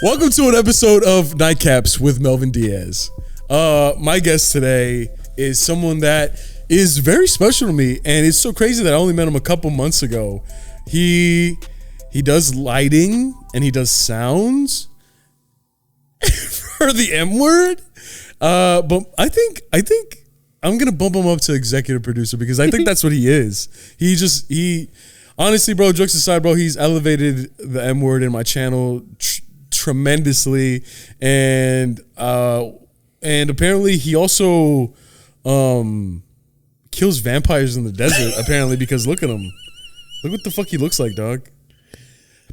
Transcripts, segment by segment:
Welcome to an episode of Nightcaps with Melvin Diaz. My guest today is someone that is very special to me, and it's so crazy that I only met him a couple months ago. He does lighting and he does sounds for the M word. But I think I'm gonna bump him up to executive producer because I think that's what he is. He honestly, bro, jokes aside, bro, he's elevated the M word in my channel tremendously, and apparently he also kills vampires in the desert. Apparently, because look at him, look what the fuck he looks like, dog.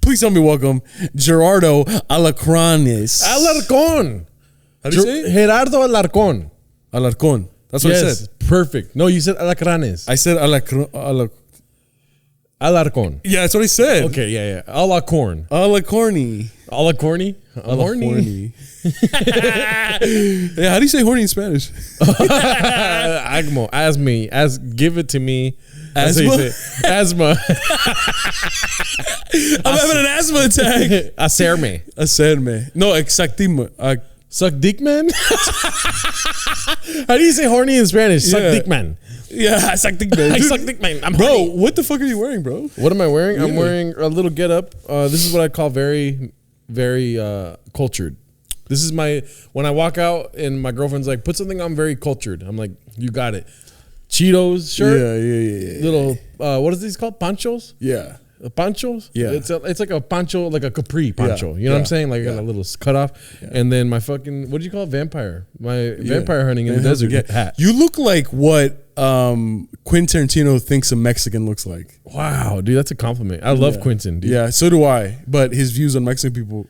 Please help me welcome Gerardo Alarcon. Alarcon. How do you say it? Gerardo Alarcon. Alarcon. That's what I said. Perfect. No, you said Alacranes. I said Alarcon. Yeah, that's what I said. Okay, yeah. Alacorn. Alacorny. Alacorny? Horny. Yeah, how do you say horny in Spanish? Agmo. Give it to me. Asthma? Asthma. I'm having an asthma attack. Hacerme. No, exactimo. Suck dick man? How do you say horny in Spanish? Suck dick man. Yeah, suck dick man. I suck dick man. I'm bro, horny. what the fuck are you wearing, bro? What am I wearing? Yeah. I'm wearing a little get up. This is what I call very, very cultured. This is when I walk out and my girlfriend's like, put something on very cultured. I'm like, you got it. Cheetos shirt. Yeah. Little, what is these called? Ponchos? Yeah. Ponchos? Yeah. It's like a poncho, like a capri poncho. You know what I'm saying? Like a little cutoff. Yeah. And then my fucking, what do you call it? Vampire. My vampire hunting in the desert hat. You look like what Quentin Tarantino thinks a Mexican looks like. Wow, dude, that's a compliment. I love Quentin, dude. Yeah, so do I. But his views on Mexican people.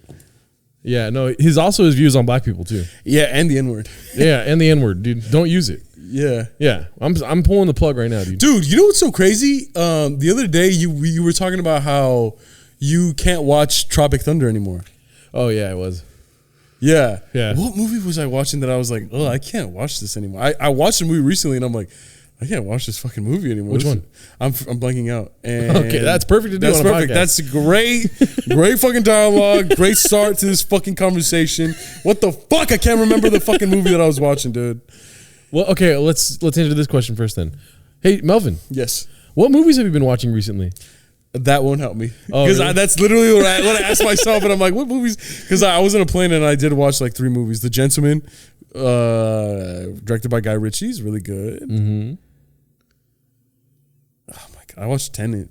Yeah, no, his views on black people too. Yeah, and the N-word. Yeah, and the N-word, dude. Don't use it. Yeah. I'm pulling the plug right now, dude. Dude, you know what's so crazy? The other day you were talking about how you can't watch Tropic Thunder anymore. Oh yeah, it was. Yeah. Yeah. What movie was I watching that I was like, oh, I can't watch this anymore? I watched a movie recently and I'm like, I can't watch this fucking movie anymore. Which one? I'm blanking out. And okay, that's perfect to do on a podcast. That's great fucking dialogue. Great start to this fucking conversation. What the fuck? I can't remember the fucking movie that I was watching, dude. Well, okay, let's answer this question first then. Hey, Melvin. Yes. What movies have you been watching recently? That won't help me. Because really? That's literally what I asked myself, and I'm like, what movies? Because I was on a plane and I did watch like 3 movies. The Gentleman, directed by Guy Ritchie, is really good. Mm-hmm. Oh my god, I watched Tenet.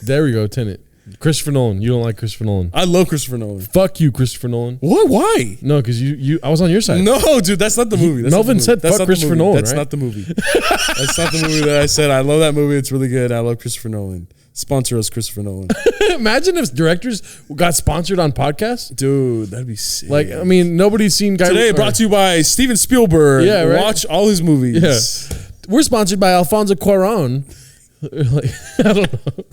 There we go, Tenet. Christopher Nolan. You don't like Christopher Nolan. I love Christopher Nolan. Fuck you, Christopher Nolan. What? Why? No, because I was on your side. No, dude, that's not the movie. Melvin said fuck Christopher Nolan, That's not the movie. That's not the movie that I said. I love that movie. It's really good. I love Christopher Nolan. Sponsor us, Christopher Nolan. Imagine if directors got sponsored on podcasts. Dude, that'd be sick. Like, I mean, nobody's seen Guy Today brought to you by Steven Spielberg. Yeah, right? Watch all his movies. Yeah. We're sponsored by Alfonso Cuarón. Like, I don't know.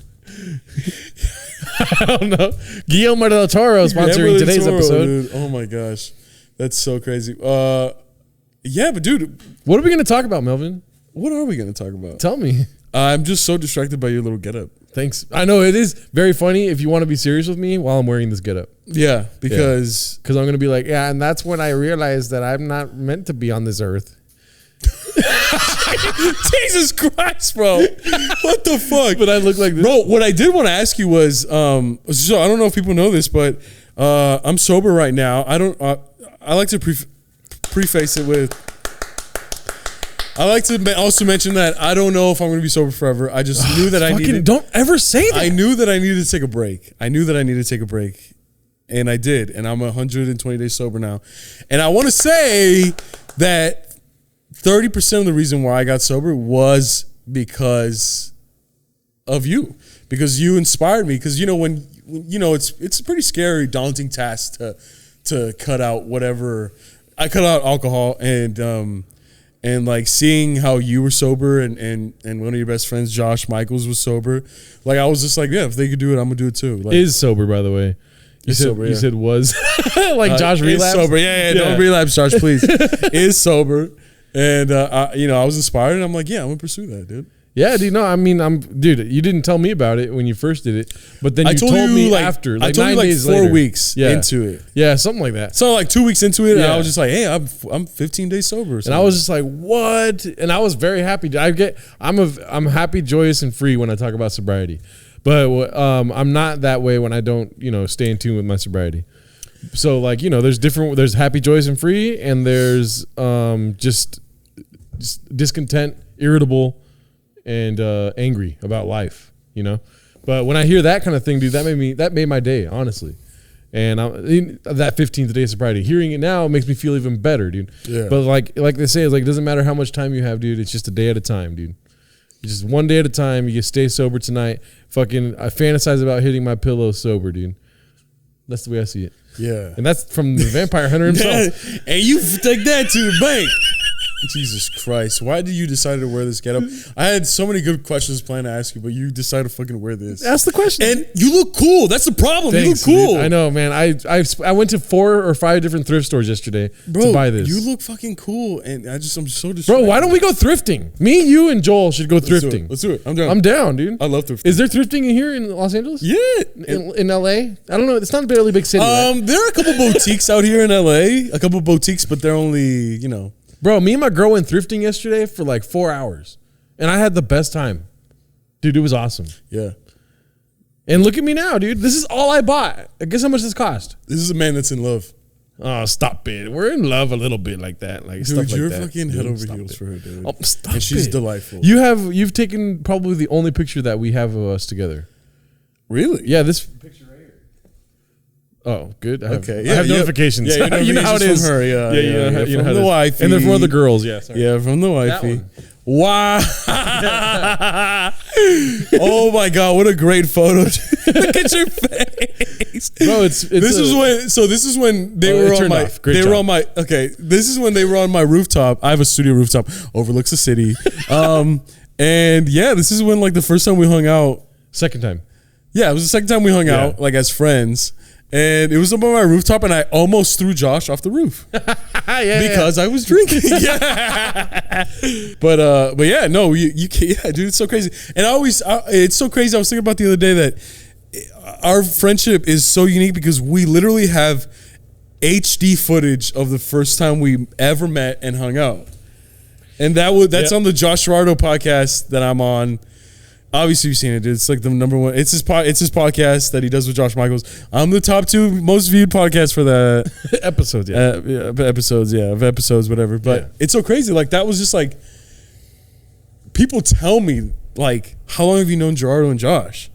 I don't know. Guillermo del Toro sponsoring today's episode. Dude. Oh my gosh. That's so crazy. Yeah, but dude. What are we going to talk about, Melvin? What are we going to talk about? Tell me. I'm just so distracted by your little getup. Thanks. I know it is very funny if you want to be serious with me while I'm wearing this getup. Yeah, because I'm going to be like, yeah, and that's when I realized that I'm not meant to be on this earth. Jesus Christ, bro. What the fuck? But I look like this. Bro, what I did want to ask you was, so I don't know if people know this, but I'm sober right now. I like to preface it with, I like to also mention that I don't know if I'm going to be sober forever. I just knew that I needed. Don't ever say that. I knew that I needed to take a break. And I did. And I'm 120 days sober now. And I want to say that 30% of the reason why I got sober was because of you. Because you inspired me. Because, when it's a pretty scary, daunting task to cut out whatever. I cut out alcohol and like seeing how you were sober and one of your best friends, Josh Michaels, was sober. Like I was just like, yeah, if they could do it, I'm gonna do it too. Like, is sober, by the way. You said was like Josh relapsed. Sober, yeah. Don't relapse, Josh, please. Is sober, and I was inspired, and I'm like, yeah, I'm gonna pursue that, dude. Yeah, dude. No, I mean, dude. You didn't tell me about it when you first did it, but then you told me like, after. I told 9 you like days 4 later. weeks into it. Yeah, something like that. So like 2 weeks into it, and Yeah. I was just like, hey, I'm 15 days sober. And I was just like, what? And I was very happy. I'm happy, joyous, and free when I talk about sobriety, but I'm not that way when I don't, stay in tune with my sobriety. So like, there's happy, joyous, and free, and there's just discontent, irritable, and angry about life, But when I hear that kind of thing, dude, that made my day, honestly. And that 15th day of sobriety, hearing it now makes me feel even better, dude. Yeah. But like they say, it's like, it doesn't matter how much time you have, dude. It's just a day at a time, dude. It's just one day at a time. You stay sober tonight. I fantasize about hitting my pillow sober, dude. That's the way I see it. Yeah. And that's from the vampire hunter himself. And you take that to the bank. Jesus Christ. Why did you decide to wear this getup? I had so many good questions planned to ask you, but you decided to fucking wear this. Ask the question. And you look cool. That's the problem. Thanks, you look cool. Dude. I know, man. I went to 4 or 5 different thrift stores yesterday to buy this. You look fucking cool. And I'm so distracted. Bro, why don't we go thrifting? Me, you, and Joel should go thrifting. Let's do it. I'm down. I'm down, dude. I love thrifting. Is there thrifting in here in Los Angeles? Yeah. In LA? I don't know. It's not a really big city. Right? There are a couple boutiques out here in LA. A couple boutiques, but they're only, Bro, me and my girl went thrifting yesterday for like 4 hours. And I had the best time. Dude, it was awesome. Yeah. And look at me now, dude. This is all I bought. Guess how much this cost? This is a man that's in love. Oh, stop it. We're in love a little bit like that. Like, Dude, stuff like you're that. fucking Dude, head over stop heels it. for her, dude. Oh, stop and she's it. delightful. You've taken probably the only picture that we have of us together. Really? Yeah, this picture right here. Oh, good. I have Yeah, notifications. Yeah, you know how it is. From her. Yeah, you know from how the it is. wifey. And they're from other girls. Yeah, sorry. Yeah, from the wifey. Wow. Oh my God, what a great photo. Look at your face. Bro, this is when they were on my this is when they were on my rooftop. I have a studio rooftop, overlooks the city. And yeah, this is when like the first time we hung out. Second time. Yeah, it was the second time we hung out, like as friends. And it was up on my rooftop, and I almost threw Josh off the roof because I was drinking. Yeah, but yeah, no, you can't. Yeah, dude, it's so crazy. And it's so crazy. I was thinking about the other day that our friendship is so unique because we literally have HD footage of the first time we ever met and hung out, and that's on the Joshrardo podcast that I'm on. Obviously, you've seen it, dude. It's like the number one. It's his podcast that he does with Josh Michaels. I'm the top 2 most viewed podcast for that episodes. Of episodes, whatever. But it's so crazy. Like that was just like people tell me like, how long have you known Gerardo and Josh?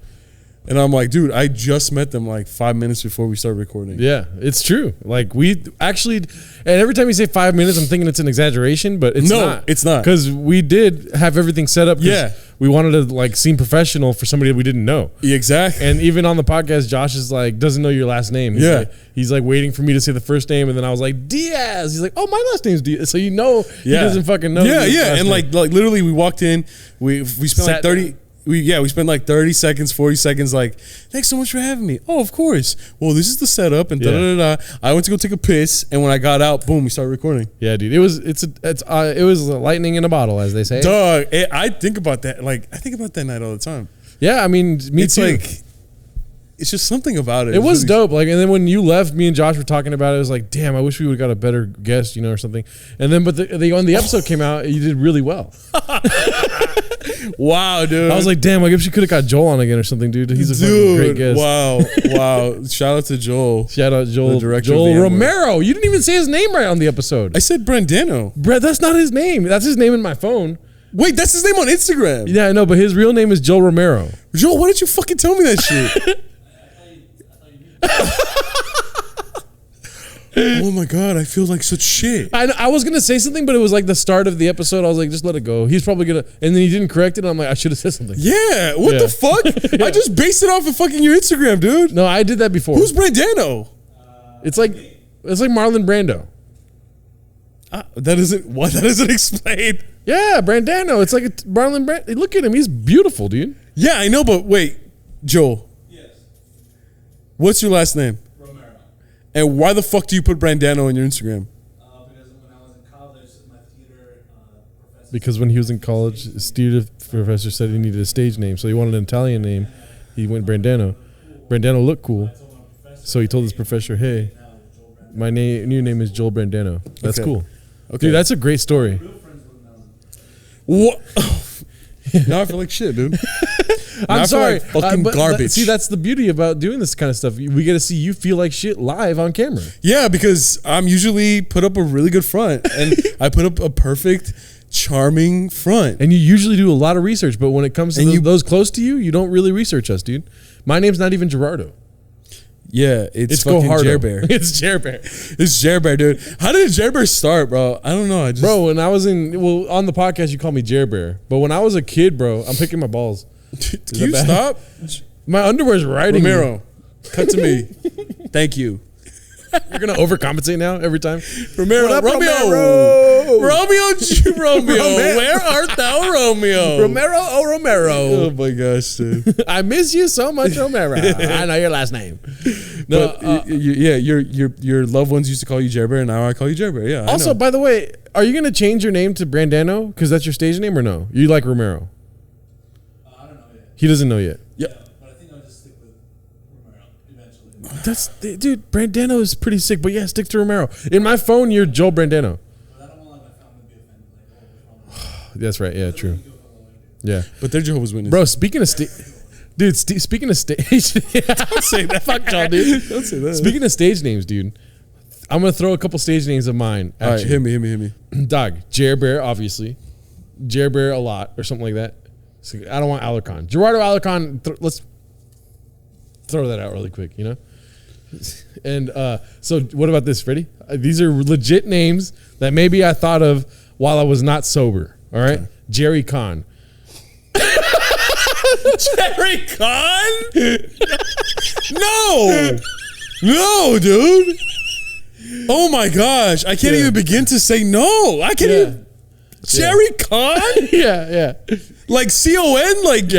And I'm like, dude, I just met them like 5 minutes before we started recording. Yeah, it's true. Like we actually, and every time you say 5 minutes, I'm thinking it's an exaggeration, but it's not. No, it's not. Because we did have everything set up. Yeah. We wanted to like seem professional for somebody that we didn't know. Yeah, exactly. And even on the podcast, Josh is like, doesn't know your last name. He's like waiting for me to say the first name. And then I was like, Diaz. He's like, oh, my last name's Diaz. So he doesn't fucking know. Yeah. And like literally we walked in, we spent like 30. We spent like 30 seconds, 40 seconds. Like, thanks so much for having me. Oh, of course. Well, this is the setup, and da da da da. I went to go take a piss, and when I got out, boom, we started recording. Yeah, dude. It was lightning in a bottle, as they say. Dog, I think about that. Like, I think about that night all the time. Yeah, I mean, me it's too. Like, it's just something about it. It was really dope. Like, and then when you left, me and Josh were talking about it. It was like, damn, I wish we would have got a better guest, or something. And then, but when the episode came out, you did really well. Wow, dude. I was like, damn, I guess you could have got Joel on again or something, dude. He's a fucking great guest. Wow. Shout out to Joel. Shout out Joel. The director Joel of the Romero. You didn't even say his name right on the episode. I said Brandano. Brett, that's not his name. That's his name in my phone. Wait, that's his name on Instagram. Yeah, I know, but his real name is Joel Romero. Joel, why didn't you fucking tell me that shit? Oh my God, I feel like such shit. I was going to say something, but it was like the start of the episode. I was like, just let it go. He's probably going to, and then he didn't correct it. And I'm like, I should have said something. Yeah, what the fuck? I just based it off of fucking your Instagram, dude. No, I did that before. Who's Brandano? It's like Marlon Brando. That doesn't explain. Yeah, Brandano. It's like Marlon Brando. Look at him. He's beautiful, dude. Yeah, I know, but wait, Joel. Yes. What's your last name? Romero. And why the fuck do you put Brandano on your Instagram? Because when I was in college, my theater professor because when he was in college, his theater professor said he needed a stage name, so he wanted an Italian name. He went Brandano. Brandano looked cool, so he told his professor, "Hey, my new name is Joel Brandano." That's cool. Okay, dude, that's a great story. What? Now I feel like shit, dude. I'm sorry, like fucking garbage. See, that's the beauty about doing this kind of stuff. We get to see you feel like shit live on camera. Yeah, because I'm usually put up a really good front, and I put up a perfect, charming front. And you usually do a lot of research, but when it comes to those close to you, you don't really research us, dude. My name's not even Gerardo. Yeah, it's fucking Ger-Bear. It's Ger-Bear. It's Ger-Bear, dude. How did Ger-Bear start, bro? I don't know. Bro, when I was on the podcast, you call me Ger-Bear. But when I was a kid, bro, I'm picking my balls. Can you stop? My underwear's riding Romero, cut to me. Thank you. You're going to overcompensate now every time? Romero, Romeo, where art thou, Romeo? Romero. Oh my gosh, dude. I miss you so much, Romero. I know your last name. No, yeah, your loved ones used to call you Ger-Bear, and now I call you Ger-Bear. Yeah. Also, by the way, are you going to change your name to Brandano? Because that's your stage name, or no? You like Romero? I don't know yet. He doesn't know yet. Yeah. But I think I'll just stick with Romero eventually. Dude, Brandano is pretty sick, but yeah, stick to Romero. In my phone, you're Joel Brandano. But I don't want my family to be offended. Like, oh, what's wrong? That's right. Yeah, true. Yeah. But they're Jehovah's Witnesses. Bro, speaking of speaking of stage, don't say that. Fuck y'all, dude. Don't say that. Speaking of stage names, dude, I'm gonna throw a couple stage names of mine. All right, hit me. Dog, Ger-Bear, obviously. Ger-Bear a lot, or something like that. So I don't want Alarcon. Gerardo Alarcon. Let's throw that out really quick, you know. And so, what about this, Freddie? These are legit names that maybe I thought of while I was not sober. All right, okay. Jerry Con. Jerry Con? No, dude. Oh my gosh, I can't even begin to say no. I can't even. Jerry Con? Yeah. Like C-O-N? Like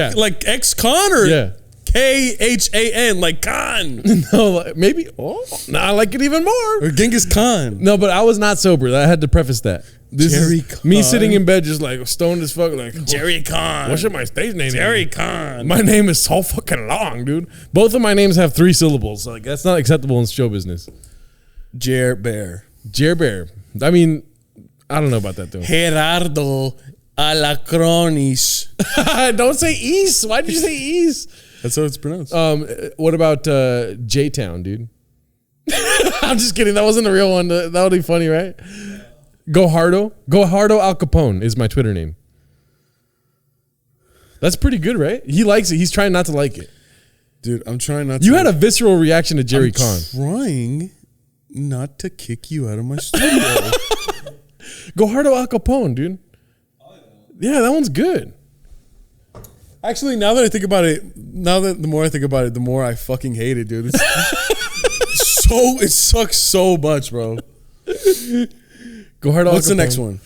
ex-con or K-H-A-N? Like Khan? No, maybe. Oh, no, I like it even more. Or Genghis Khan? No, but I was not sober. I had to preface that. This Jerry is Con? Me sitting in bed just like stoned as fuck. Like Jerry Con. What should my stage name be? Jerry Con. My name is so fucking long, dude. Both of my names have 3 syllables. Like that's not acceptable in show business. Ger-Bear. Ger-Bear. I mean, I don't know about that though. Gerardo Alarcon. Don't say East. Why did you say East? That's how it's pronounced. What about J-Town, dude? I'm just kidding. That wasn't a real one. That would be funny, right? Joshrardo Al Capone is my Twitter name. That's pretty good, right? He likes it. He's trying not to like it. Dude, I'm trying not to. You had a visceral reaction to Jerry Con. Trying not to kick you out of my studio. Joshrardo Al Capone, dude. Yeah, that one's good. Actually, now that I think about it, the more I think about it, the more I fucking hate it, dude. It sucks so much, bro. Joshrardo. What's the next one?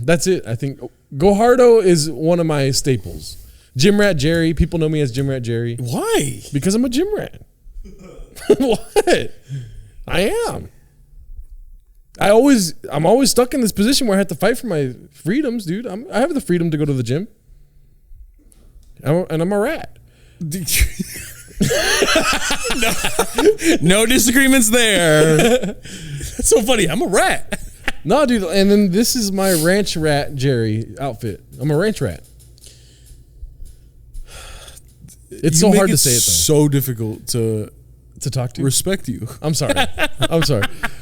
That's it. I think Joshrardo is one of my staples. Gym Rat Jerry. People know me as Gym Rat Jerry. Why? Because I'm a gym rat. What? I am. I'm always stuck in this position where I have to fight for my freedoms, dude. I have the freedom to go to the gym. And I'm a rat. No disagreements there. That's so funny. I'm a rat. No, dude. And then this is my ranch rat Jerry outfit. I'm a ranch rat. It's so hard to say it though. So difficult to talk to. Respect you. I'm sorry.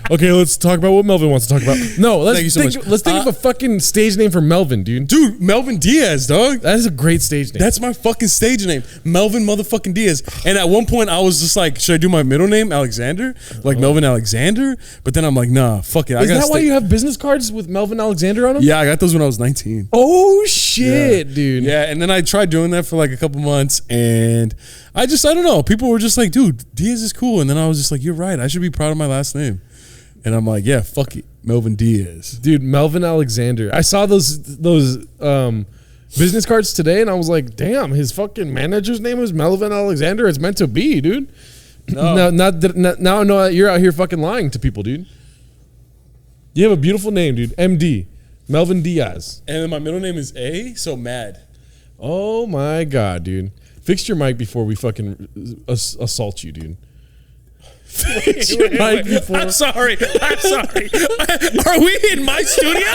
Okay, let's talk about what Melvin wants to talk about. No, let's think of a fucking stage name for Melvin, dude. Dude, Melvin Diaz, dog. That is a great stage name. That's my fucking stage name. Melvin motherfucking Diaz. And at one point I was just like, should I do my middle name, Alexander? Like Melvin Alexander? But then I'm like, nah, fuck it. Is that why you have business cards with Melvin Alexander on them? Yeah, I got those when I was 19. Oh shit, dude. Yeah, and then I tried doing that for like a couple months and I don't know. People were just like, dude, Diaz is cool. And then I was just like, you're right. I should be proud of my last name. And I'm like, yeah, fuck it. Melvin Diaz. Dude, Melvin Alexander. I saw those business cards today and I was like, damn, his fucking manager's name is Melvin Alexander. It's meant to be, dude. No. Now I know that you're out here fucking lying to people, dude. You have a beautiful name, dude. MD. Melvin Diaz. And then my middle name is A, so mad. Oh my God, dude. Fix your mic before we fucking assault you, dude. Fix your mic before. I'm sorry. Are we in my studio?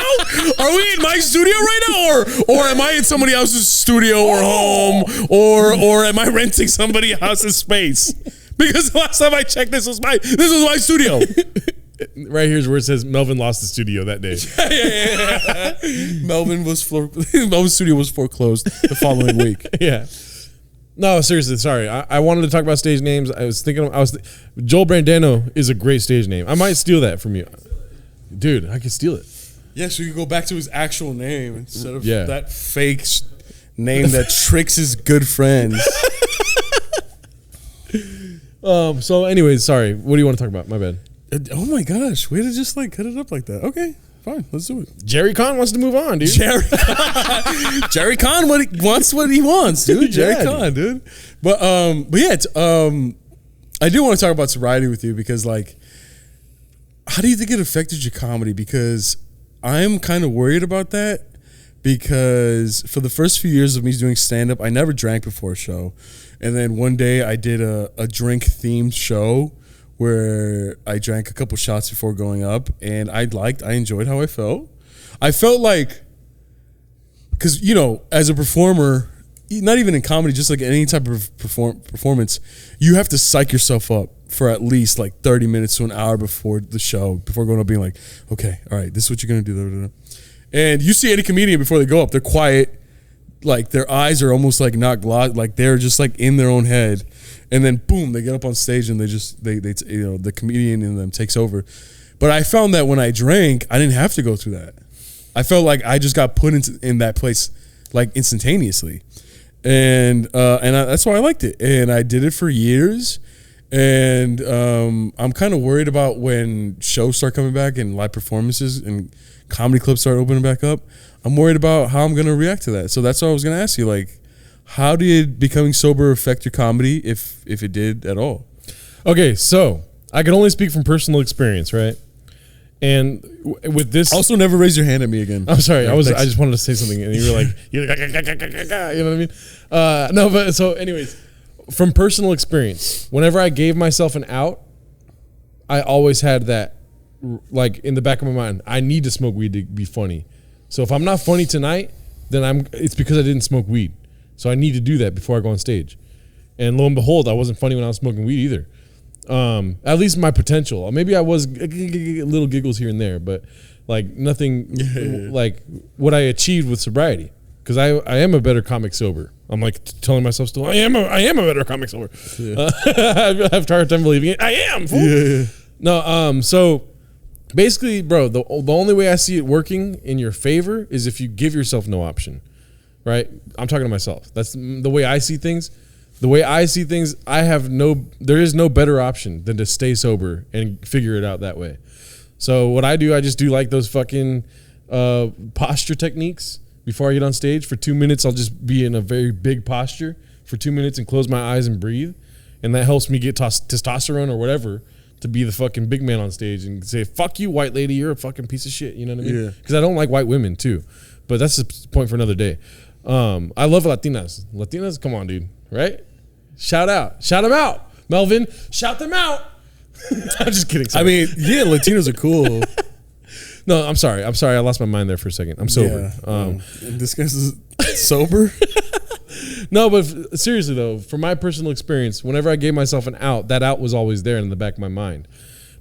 Are we in my studio right now? Or am I in somebody else's studio or home? Or am I renting somebody else's space? Because the last time I checked, this was my studio. Right here's where it says Melvin lost the studio that day. Yeah. Melvin's studio was foreclosed the following week. Yeah. No, seriously, sorry. I wanted to talk about stage names. I was thinking, Joel Brandano is a great stage name. I might steal that from you. Dude, I could steal it. Yeah, so you can go back to his actual name instead of Yeah. that fake name that tricks his good friends. So anyways, sorry. What do you want to talk about? My bad. Oh my gosh, way to just like cut it up like that. Okay, fine, let's do it. Jerry Kahn wants to move on, dude. Jerry Kahn wants what he wants, dude. Jerry Yeah, Kahn, dude. But yeah, I do want to talk about sobriety with you because like, how do you think it affected your comedy? Because I'm kind of worried about that because for the first few years of me doing stand-up, I never drank before a show. And then one day I did a drink-themed show where I drank a couple shots before going up, and I enjoyed how I felt. I felt like, because, you know, as a performer, not even in comedy, just like any type of performance, you have to psych yourself up for at least like 30 minutes to an hour before the show, before going up being like, okay, all right, this is what you're going to do. And you see any comedian before they go up, they're quiet, like their eyes are almost like not glossed, like they're just like in their own head. And then boom, they get up on stage and they you know, the comedian in them takes over. But I found that when I drank, I didn't have to go through that. I felt like I just got put in that place like instantaneously. And that's why I liked it. And I did it for years. And I'm kind of worried about when shows start coming back and live performances and comedy clubs start opening back up. I'm worried about how I'm going to react to that. So that's what I was going to ask you. Like, how did becoming sober affect your comedy, if it did at all? Okay, so I can only speak from personal experience, right? And with this, Also, never raise your hand at me again. I'm sorry. Yeah, I thanks. just wanted to say something, and you were like, you know what I mean? No, but so, anyways, from personal experience, whenever I gave myself an out, I always had that, like in the back of my mind, I need to smoke weed to be funny. So if I'm not funny tonight, then it's because I didn't smoke weed. So I need to do that before I go on stage. And lo and behold, I wasn't funny when I was smoking weed either. At least my potential. Maybe I was little giggles here and there, but like nothing like what I achieved with sobriety. Because I am a better comic sober. I'm like telling myself still, I am a better comic sober. Yeah. I have a hard time believing it. I am. Fool. Yeah. No. So basically, bro, the only way I see it working in your favor is if you give yourself no option. Right? I'm talking to myself. That's the way I see things. The way I see things, there is no better option than to stay sober and figure it out that way. So what I do, I just do like those fucking posture techniques before I get on stage. For 2 minutes, I'll just be in a very big posture for 2 minutes and close my eyes and breathe. And that helps me get testosterone or whatever to be the fucking big man on stage and say, fuck you, white lady, you're a fucking piece of shit. You know what I mean? Yeah. Because I don't like white women too. But that's a point for another day. I love Latinas. Latinas, come on, dude. Right? Shout them out, Melvin. Shout them out. I'm just kidding. Sorry. I mean, yeah, Latinos are cool. No, I'm sorry. I lost my mind there for a second. I'm sober. Yeah. This guy's sober. No, but seriously though, from my personal experience, whenever I gave myself an out, that out was always there in the back of my mind.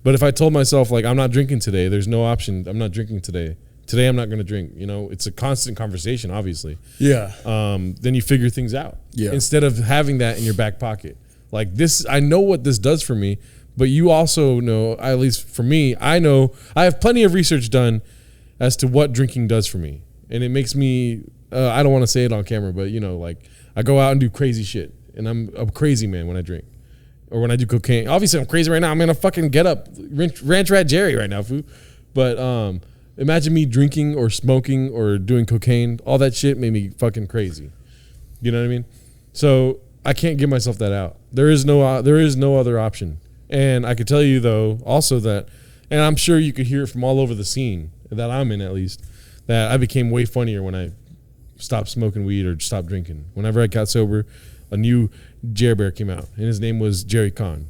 But if I told myself like, I'm not drinking today, there's no option. I'm not drinking today. Today I'm not going to drink. You know, it's a constant conversation, obviously. Yeah. Then you figure things out. Yeah. Instead of having that in your back pocket. Like this, I know what this does for me, but you also know, at least for me, I know I have plenty of research done as to what drinking does for me. And it makes me, I don't want to say it on camera, but you know, like I go out and do crazy shit. And I'm a crazy man when I drink or when I do cocaine. Obviously I'm crazy right now. I'm going to fucking get up Ranch Rat Jerry right now, fool. But, imagine me drinking or smoking or doing cocaine. All that shit made me fucking crazy. You know what I mean? So I can't give myself that out. There is no other option. And I could tell you though, also that, and I'm sure you could hear it from all over the scene that I'm in at least, that I became way funnier when I stopped smoking weed or stopped drinking. Whenever I got sober, a new Ger-Bear came out, and his name was Jerry Con.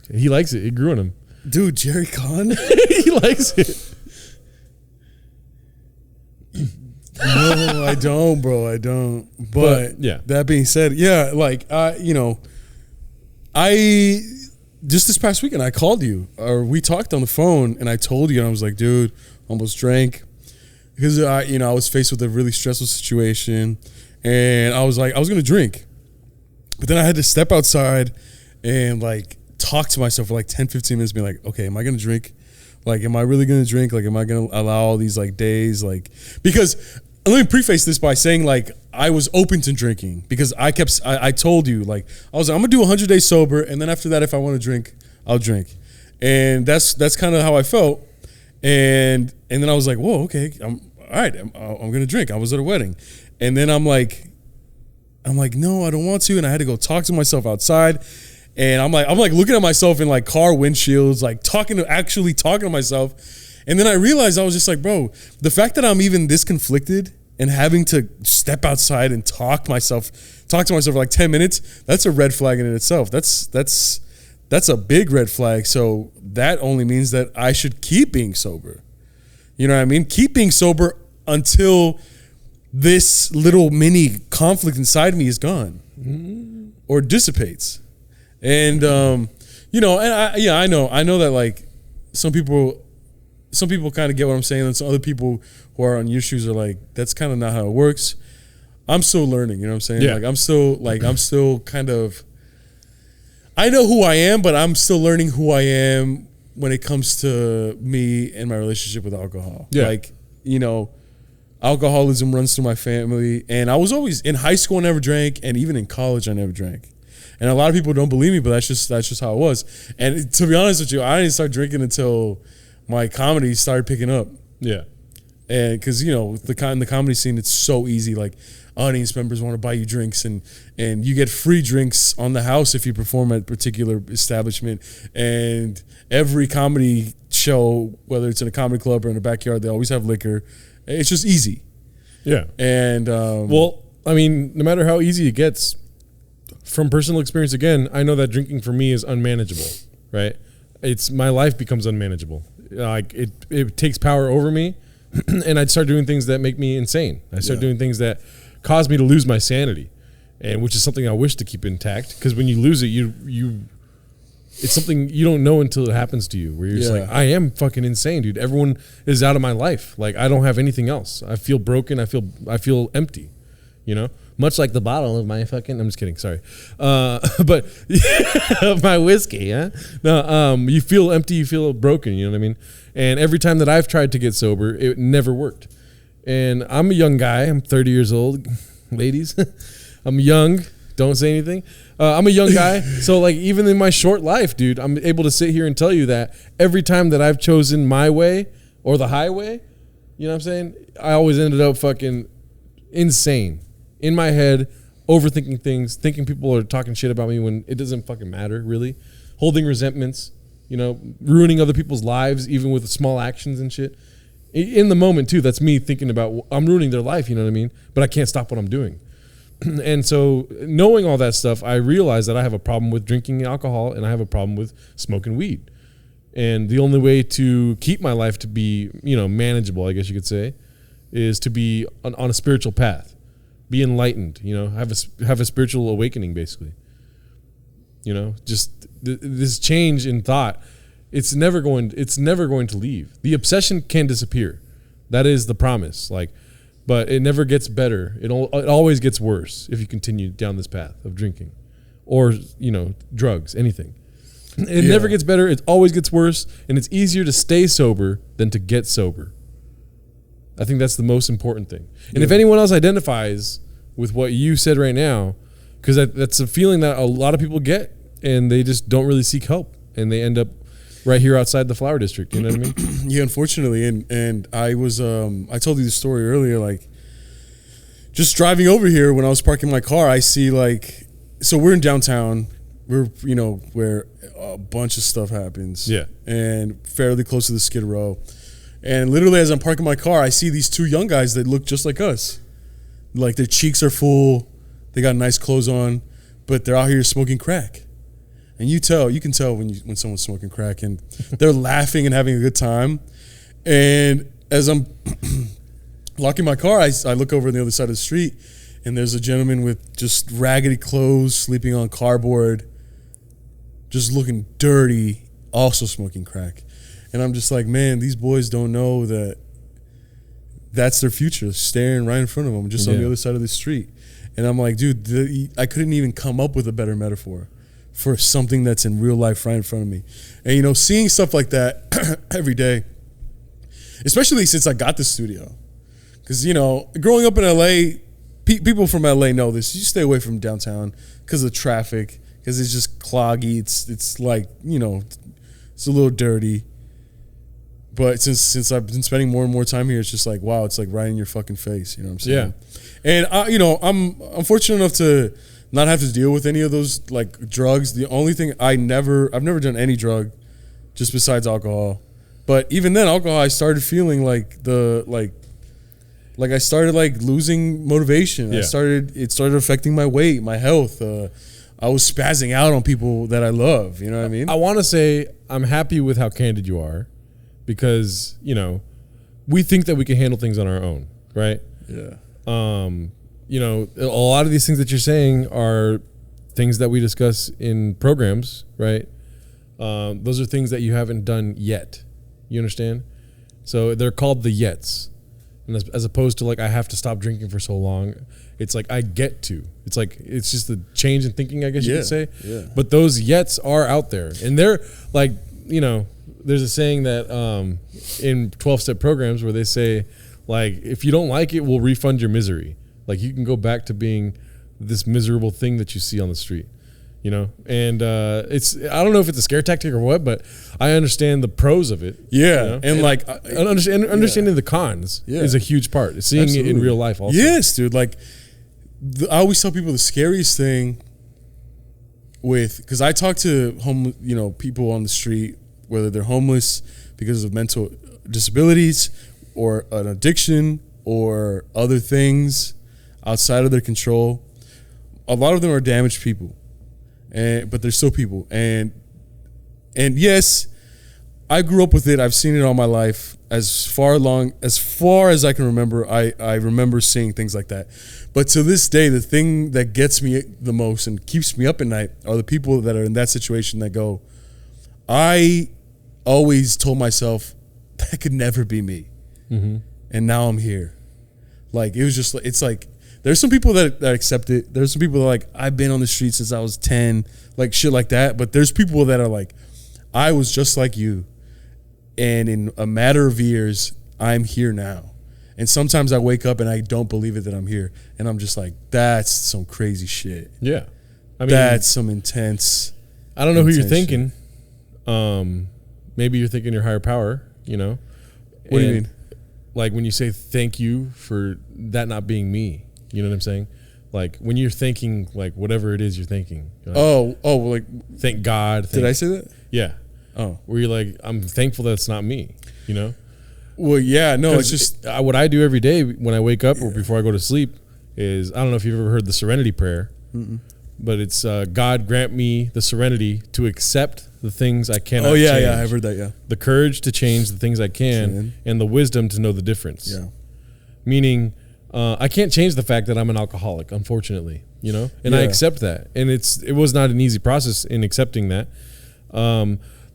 He likes it. It grew on him. Dude, Jerry Con? He likes it. No, I don't, bro. I don't. But yeah. That being said, yeah, like I just this past weekend I called you, or we talked on the phone, and I told you, and I was like, dude, almost drank because I was faced with a really stressful situation, and I was like, I was gonna drink, but then I had to step outside and like talk to myself for like 10-15 minutes, being like, okay, am I gonna drink? Like, am I really gonna drink? Like, am I gonna allow all these like days? Like, because let me preface this by saying like I was open to drinking because I told you like I was like, I'm gonna do 100 days sober, and then after that, if I want to drink, I'll drink, and that's kind of how I felt, and then I was like, whoa, okay, I'm all right, I'm gonna drink. I was at a wedding, and then I'm like, no, I don't want to, and I had to go talk to myself outside. And I'm like looking at myself in like car windshields, like actually talking to myself. And then I realized I was just like, bro, the fact that I'm even this conflicted and having to step outside and talk to myself for like 10 minutes, that's a red flag in itself. That's a big red flag. So that only means that I should keep being sober. You know what I mean? Keep being sober until this little mini conflict inside me is gone or dissipates. And and I know that like some people kind of get what I'm saying, and some other people who are on your shoes are like, that's kind of not how it works. I'm still learning, you know what I'm saying? Yeah. Like I'm still kind of, I know who I am, but I'm still learning who I am when it comes to me and my relationship with alcohol. Yeah. Like, alcoholism runs through my family, and I was always in high school I never drank, and even in college I never drank. And a lot of people don't believe me, but that's just how it was. And to be honest with you, I didn't start drinking until my comedy started picking up. Yeah. And because the comedy scene, it's so easy. Like audience members want to buy you drinks, and you get free drinks on the house if you perform at a particular establishment. And every comedy show, whether it's in a comedy club or in a backyard, they always have liquor. It's just easy. Yeah. And well, I mean, no matter how easy it gets, from personal experience, again, I know that drinking for me is unmanageable, right? My life becomes unmanageable. Like it takes power over me, and I'd start doing things that make me insane. I start doing things that cause me to lose my sanity, and which is something I wish to keep intact. Because when you lose it, it's something you don't know until it happens to you. Where you're just like, I am fucking insane, dude. Everyone is out of my life. Like I don't have anything else. I feel broken. I feel empty. Much like the bottle of my fucking, I'm just kidding, sorry. But of my whiskey, huh? No, you feel empty, you feel broken, you know what I mean? And every time that I've tried to get sober, it never worked. And I'm a young guy, I'm 30 years old, ladies. I'm young, don't say anything. I'm a young guy, so like even in my short life, dude, I'm able to sit here and tell you that every time that I've chosen my way or the highway, you know what I'm saying? I always ended up fucking insane. In my head, overthinking things, thinking people are talking shit about me when it doesn't fucking matter, really. Holding resentments, ruining other people's lives, even with small actions and shit. In the moment, too, that's me thinking about, I'm ruining their life, you know what I mean? But I can't stop what I'm doing. And so, knowing all that stuff, I realized that I have a problem with drinking alcohol, and I have a problem with smoking weed. And the only way to keep my life to be, manageable, I guess you could say, is to be on a spiritual path. Be enlightened, have a spiritual awakening, basically. Just this change in thought, it's never going to leave. The obsession can disappear. That is the promise. But it never gets better. It always gets worse if you continue down this path of drinking or, drugs, anything. It never gets better. It always gets worse. And it's easier to stay sober than to get sober. I think that's the most important thing. And if anyone else identifies with what you said right now, because that's a feeling that a lot of people get, and they just don't really seek help, and they end up right here outside the Flower District. You know what I mean? Yeah, unfortunately. And I was, I told you the story earlier, like just driving over here when I was parking my car, I see so we're in downtown. We're, where a bunch of stuff happens. Yeah. And fairly close to the Skid Row. And literally, as I'm parking my car, I see these two young guys that look just like us. Like their cheeks are full, they got nice clothes on, but they're out here smoking crack. And you can tell when someone's smoking crack, and they're laughing and having a good time. And as I'm locking my car, I look over on the other side of the street, and there's a gentleman with just raggedy clothes, sleeping on cardboard, just looking dirty, also smoking crack. And I'm just like, man, these boys don't know that that's their future, staring right in front of them, just on the other side of the street. And I'm like, dude, I couldn't even come up with a better metaphor for something that's in real life right in front of me. And, you know, seeing stuff like that every day, especially since I got the studio. Because, you know, growing up in LA, people from LA know this. You stay away from downtown because of traffic, because it's just cloggy. It's like, you know, it's a little dirty. But since I've been spending more and more time here, it's just like, wow, it's like right in your fucking face. You know what I'm saying? Yeah. And, you know, I'm fortunate enough to not have to deal with any of those like drugs. The only thing I've never done any drug just besides alcohol. But even then, alcohol, I started feeling like I started like losing motivation. Yeah. It started affecting my weight, my health. I was spazzing out on people that I love. You know what I mean? I want to say I'm happy with how candid you are, because, you know, we think that we can handle things on our own, right? Yeah. You know, a lot of these things that you're saying are things that we discuss in programs, right? Those are things that you haven't done yet. You understand? So they're called the yets. And as opposed to like, I have to stop drinking for so long. It's like, I get to. It's like, it's just the change in thinking, I guess you could say. Yeah. But those yets are out there. And they're like, you know, there's a saying that in 12-step programs where they say, like, if you don't like it, we'll refund your misery. Like, you can go back to being this miserable thing that you see on the street, you know? And I don't know if it's a scare tactic or what, but I understand the pros of it. Yeah. You know? And like, understanding the cons is a huge part. Seeing it in real life also. Yes, dude. Like, I always tell people the scariest thing because I talk to people on the street, whether they're homeless because of mental disabilities or an addiction or other things outside of their control. A lot of them are damaged people, but they're still people. And yes, I grew up with it. I've seen it all my life. As far as I can remember, I remember seeing things like that. But to this day, the thing that gets me the most and keeps me up at night are the people that are in that situation that go, I always told myself that could never be me. Mm-hmm. And now I'm here. Like, it was just, it's like, there's some people that accept it. There's some people that are like, I've been on the street since I was 10, like shit like that. But there's people that are like, I was just like you. And in a matter of years, I'm here now. And sometimes I wake up and I don't believe it that I'm here. And I'm just like, that's some crazy shit. Yeah. I mean, that's some intense. I don't know who you're thinking. Maybe you're thinking your higher power, you know? What do you mean? Like when you say thank you for that not being me, you know what I'm saying? Like when you're thinking like whatever it is you're thinking. Like, like thank God. Did I say that? Yeah. Oh. Where you're like, I'm thankful that it's not me, you know? Well, yeah, no, it's just what I do every day when I wake up or before I go to sleep is, I don't know if you've ever heard the Serenity Prayer, but it's God grant me the serenity to accept the things I cannot change. Yeah, I've heard that, yeah. The courage to change the things I can and the wisdom to know the difference. Yeah. Meaning, I can't change the fact that I'm an alcoholic, unfortunately, you know? And I accept that. And it was not an easy process in accepting that.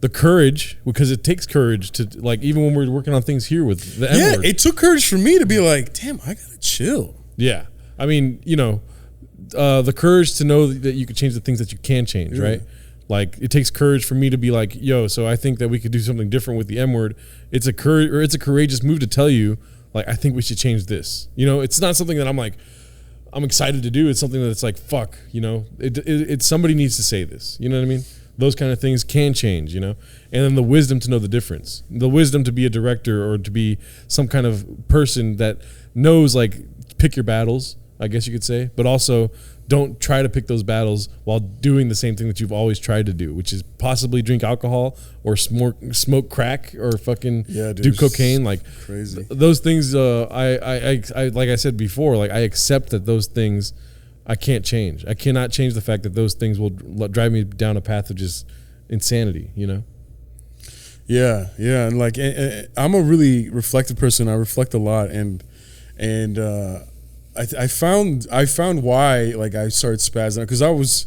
The courage, because it takes courage to, like, even when we're working on things here with the M-word. Yeah, it took courage for me to be like, damn, I gotta chill. Yeah. I mean, you know, the courage to know that you can change the things that you can change, right? Like, it takes courage for me to be like, yo, so I think that we could do something different with the M-word. It's a courageous move to tell you, like, I think we should change this. You know, it's not something that I'm excited to do. It's something that's like, fuck, you know, it's somebody needs to say this. You know what I mean? Those kind of things can change, you know? And then the wisdom to know the difference. The wisdom to be a director or to be some kind of person that knows, like, pick your battles, I guess you could say, but also don't try to pick those battles while doing the same thing that you've always tried to do, which is possibly drink alcohol or smoke crack or fucking do cocaine. Like crazy. Those things, I like I said before, like I accept that those things I can't change. I cannot change the fact that those things will drive me down a path of just insanity, you know? Yeah, and like I'm a really reflective person. I reflect a lot, and I found why like I started spazzing because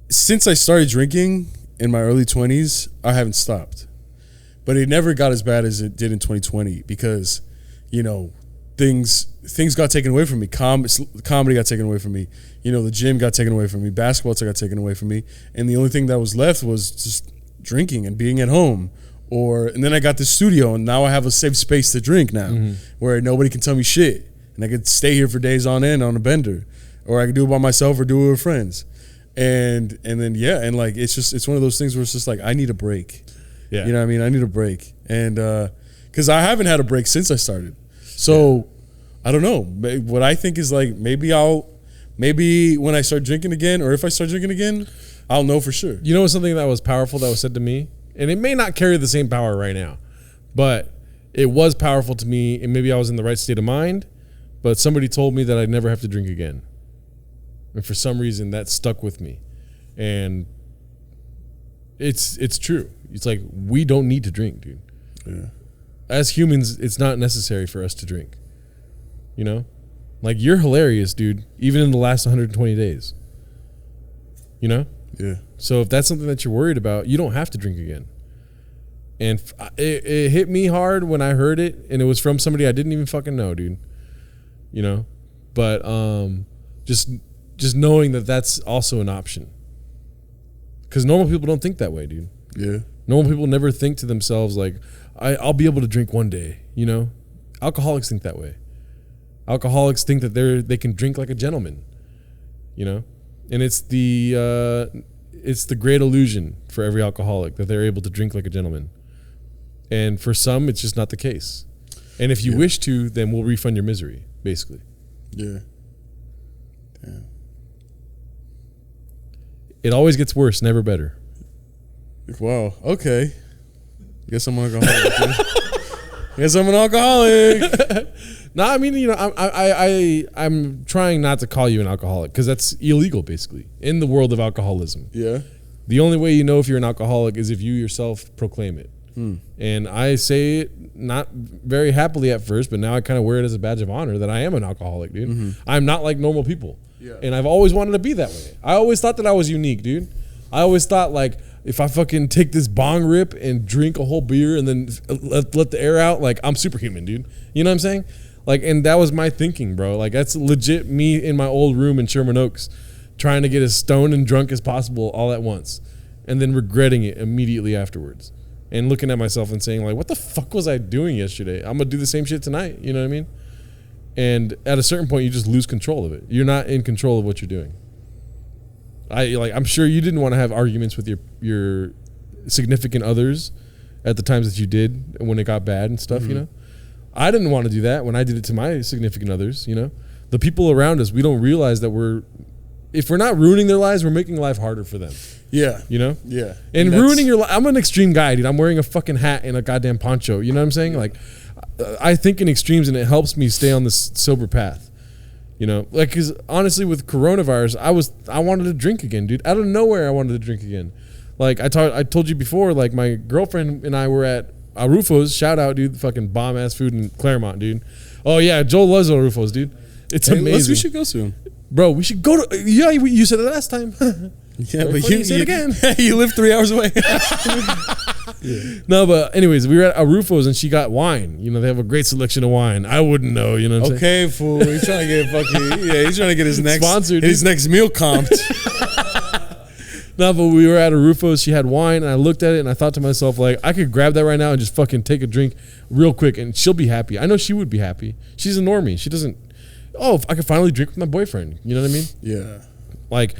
since I started drinking in my early 20s, I haven't stopped, but it never got as bad as it did in 2020 because, you know, things got taken away from me. Comedy got taken away from me. You know, the gym got taken away from me. Basketball got taken away from me, and the only thing that was left was just drinking and being at home. And then I got the studio, and now I have a safe space to drink now, where nobody can tell me shit, and I could stay here for days on end on a bender, or I could do it by myself or do it with friends, and then and like it's one of those things where it's just like I need a break. Yeah, you know what I mean? I need a break, and because I haven't had a break since I started, so I don't know. What I think is like maybe when I start drinking again, or if I start drinking again, I'll know for sure. You know, something that was powerful that was said to me, and it may not carry the same power right now, but it was powerful to me, and maybe I was in the right state of mind, but somebody told me that I'd never have to drink again. And for some reason, that stuck with me. And it's true. It's like, we don't need to drink, dude. Yeah. As humans, it's not necessary for us to drink. You know? Like, you're hilarious, dude, even in the last 120 days. You know? Yeah. So if that's something that you're worried about, you don't have to drink again. And it hit me hard when I heard it, and it was from somebody I didn't even fucking know, dude. You know? But just knowing that that's also an option. Because normal people don't think that way, dude. Yeah. Normal people never think to themselves like, I'll be able to drink one day, you know? Alcoholics think that way. Alcoholics think that they can drink like a gentleman, you know? And it's the great illusion for every alcoholic that they're able to drink like a gentleman. And for some, it's just not the case. And if you wish to, then we'll refund your misery, basically. Yeah. Damn. It always gets worse, never better. Wow. Okay. Guess I'm an alcoholic. Guess I'm an alcoholic. No, I mean, you know, I'm trying not to call you an alcoholic because that's illegal, basically, in the world of alcoholism. Yeah. The only way you know if you're an alcoholic is if you yourself proclaim it. And I say it not very happily at first, but now I kind of wear it as a badge of honor that I am an alcoholic, dude. I'm not like normal people. Yeah. And I've always wanted to be that way. I always thought that I was unique, dude. I always thought, like, if I fucking take this bong rip and drink a whole beer and then let the air out, like, I'm superhuman, dude. You know what I'm saying? Like, and that was my thinking, bro. Like, that's legit me in my old room in Sherman Oaks trying to get as stoned and drunk as possible all at once and then regretting it immediately afterwards and looking at myself and saying, like, what the fuck was I doing yesterday? I'm going to do the same shit tonight. You know what I mean? And at a certain point, you just lose control of it. You're not in control of what you're doing. I'm sure you didn't want to have arguments with your significant others at the times that you did when it got bad and stuff, you know? I didn't want to do that when I did it to my significant others, you know? The people around us, we don't realize that if we're not ruining their lives, we're making life harder for them. Yeah. You know? Yeah. And ruining your life, I'm an extreme guy, dude. I'm wearing a fucking hat and a goddamn poncho. You know what I'm saying? Like, I think in extremes and it helps me stay on this sober path. You know, like, because honestly, with coronavirus, I wanted to drink again, dude. Out of nowhere, I wanted to drink again. Like, I told you before, like, my girlfriend and I were at Rufo's. Shout out, dude. Fucking bomb ass food in Claremont, dude. Oh yeah, Joel loves Rufo's, dude. It's amazing. We should go soon, bro. We should go to. Yeah, you said it last time. Yeah, but you said it again. You live 3 hours away. Yeah. No, but anyways, we were at Rufo's and she got wine. You know, they have a great selection of wine. I wouldn't know. You know what I'm saying? Okay, fool. He's trying to get he's trying to get his next sponsored, his next meal comped. No, but we were at Rufo's. She had wine, and I looked at it, and I thought to myself, like, I could grab that right now and just fucking take a drink real quick, and she'll be happy. I know she would be happy. She's a normie. She doesn't. Oh, I could finally drink with my boyfriend. You know what I mean? Yeah. Like,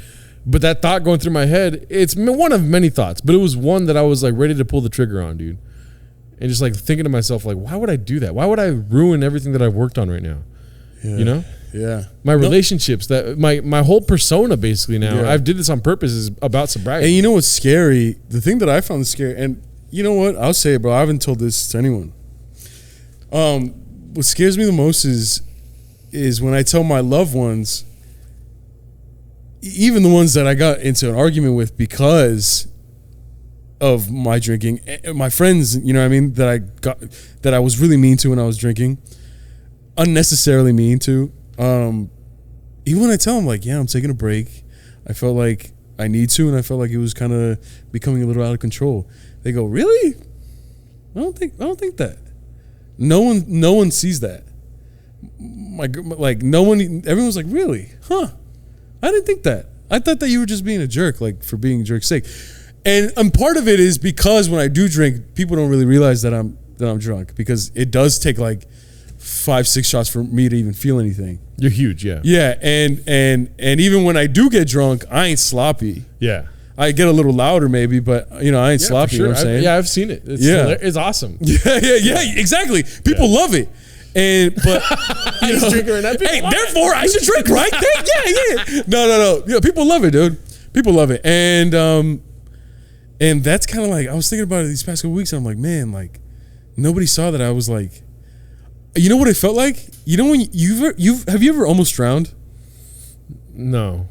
but that thought going through my head, it's one of many thoughts, but it was one that I was like ready to pull the trigger on, dude. And just like thinking to myself, like, why would I do that? Why would I ruin everything that I've worked on right now? Yeah. You know? Yeah. My relationships, that my whole persona basically now. Yeah. I did this on purpose is about sobriety. And you know what's scary? The thing that I found scary, and you know what? I'll say it, bro. I haven't told this to anyone. What scares me the most is when I tell my loved ones, even the ones that I got into an argument with because of my drinking, my friends, you know what I mean, that I was really mean to when I was drinking, unnecessarily mean to. Even when I tell them, like, yeah, I'm taking a break, I felt like I need to, and I felt like it was kind of becoming a little out of control. They go, really? I don't think that. No one sees that. Everyone's like, really? Huh? I didn't think that. I thought that you were just being a jerk, like for being a jerk's sake. And part of it is because when I do drink, people don't really realize that I'm drunk, because it does take like 5-6 shots for me to even feel anything. You're huge, yeah. Yeah, and even when I do get drunk, I ain't sloppy. Yeah. I get a little louder maybe, but I ain't sloppy. Sure. You know what I'm saying? I've seen it. It's awesome. Yeah, exactly. People love it. But He's drinking right now. Hey, therefore I should drink, right? Yeah. No. Yeah, people love it, dude. People love it, and that's kind of like, I was thinking about it these past couple weeks, and I'm like, man, like nobody saw that I was like, you know what it felt like? You know when have you ever almost drowned? No.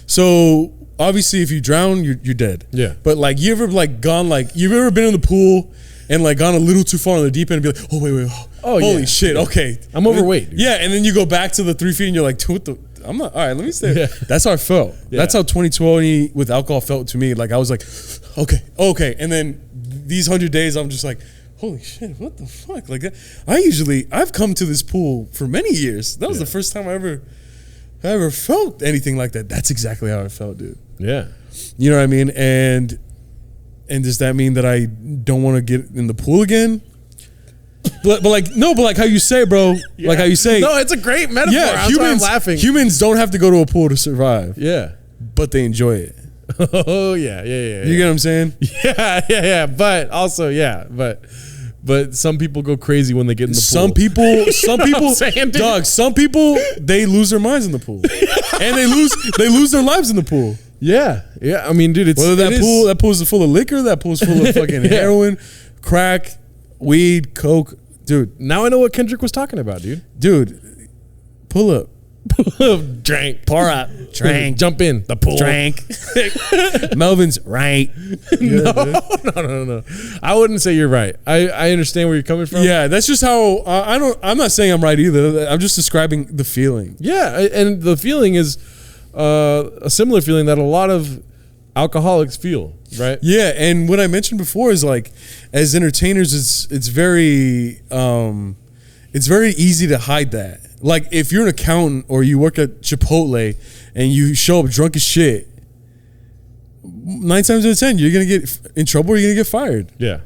So obviously, if you drown, you're dead. Yeah. But like, you ever like gone like, you've ever been in the pool and like gone a little too far on the deep end and be like, oh wait, holy shit, okay, I'm overweight, dude. Yeah, and then you go back to the 3 feet and you're like, what the? I'm not. All right, let me stay. Yeah. That's how I felt. Yeah. That's how 2020 with alcohol felt to me. Like I was like, okay, and then these 100 days, I'm just like, holy shit, what the fuck? Like I've come to this pool for many years. That was the first time I ever felt anything like that. That's exactly how I felt, dude. Yeah. You know what I mean? And does that mean that I don't want to get in the pool again? But like how you say, bro. Yeah. Like how you say. No, it's a great metaphor. Yeah, That's why I'm laughing. Humans don't have to go to a pool to survive. Yeah. But they enjoy it. Oh yeah. You get what I'm saying? Yeah. But also, but some people go crazy when they get in the Some pool. people, dog. Some people, they lose their minds in the pool, and they lose their lives in the pool. Yeah. I mean, dude, it's Whether that pool is full of liquor, that pool is full of fucking heroin, crack, weed, coke, dude. Now I know what Kendrick was talking about, dude. Dude, pull up. Drank. Pour up. Drink. Jump in the pool. Drink. Melvin's right. No. I wouldn't say you're right. I understand where you're coming from. Yeah, that's just how I'm not saying I'm right either. I'm just describing the feeling. Yeah, and the feeling is a similar feeling that a lot of alcoholics feel, right? Yeah, and what I mentioned before is like, as entertainers, it's very easy to hide that. Like if you're an accountant or you work at Chipotle and you show up drunk as shit, 9 times out of 10 you're gonna get in trouble or you're gonna get fired. Yeah.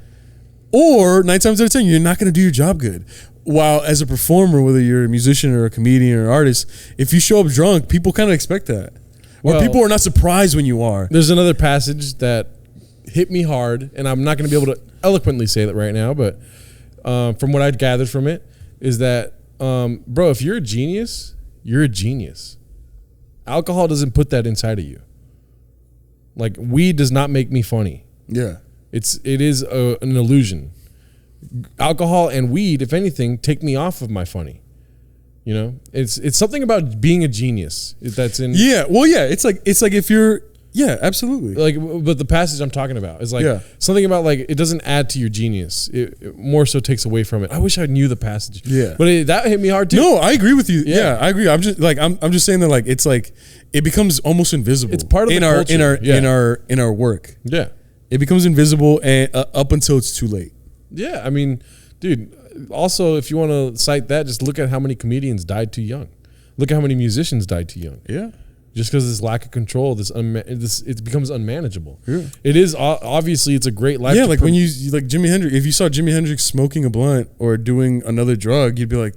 Or 9 times out of 10 you're not gonna do your job good. While as a performer, whether you're a musician or a comedian or an artist, if you show up drunk, people kind of expect that. Or people are not surprised when you are. There's another passage that hit me hard, and I'm not going to be able to eloquently say that right now, but from what I'd gathered from it is that, bro, if you're a genius, you're a genius. Alcohol doesn't put that inside of you. Like, weed does not make me funny. Yeah. It is an illusion. Alcohol and weed, if anything, take me off of my funny. You know, it's something about being a genius that's in. Yeah, well, yeah, it's like if you're, yeah, absolutely. Like, but the passage I'm talking about is like something about like it doesn't add to your genius. It more so takes away from it. I wish I knew the passage. Yeah, but that hit me hard too. No, I agree with you. Yeah, I agree. I'm just saying that like it's like it becomes almost invisible. It's part of in the our culture. in our work. Yeah, it becomes invisible and up until it's too late. Yeah, I mean, dude. Also, if you want to cite that, just look at how many comedians died too young. Look at how many musicians died too young. Yeah. Just because this lack of control, it becomes unmanageable. Yeah. It is obviously it's a great life. Yeah, like when you like Jimi Hendrix. If you saw Jimi Hendrix smoking a blunt or doing another drug, you'd be like,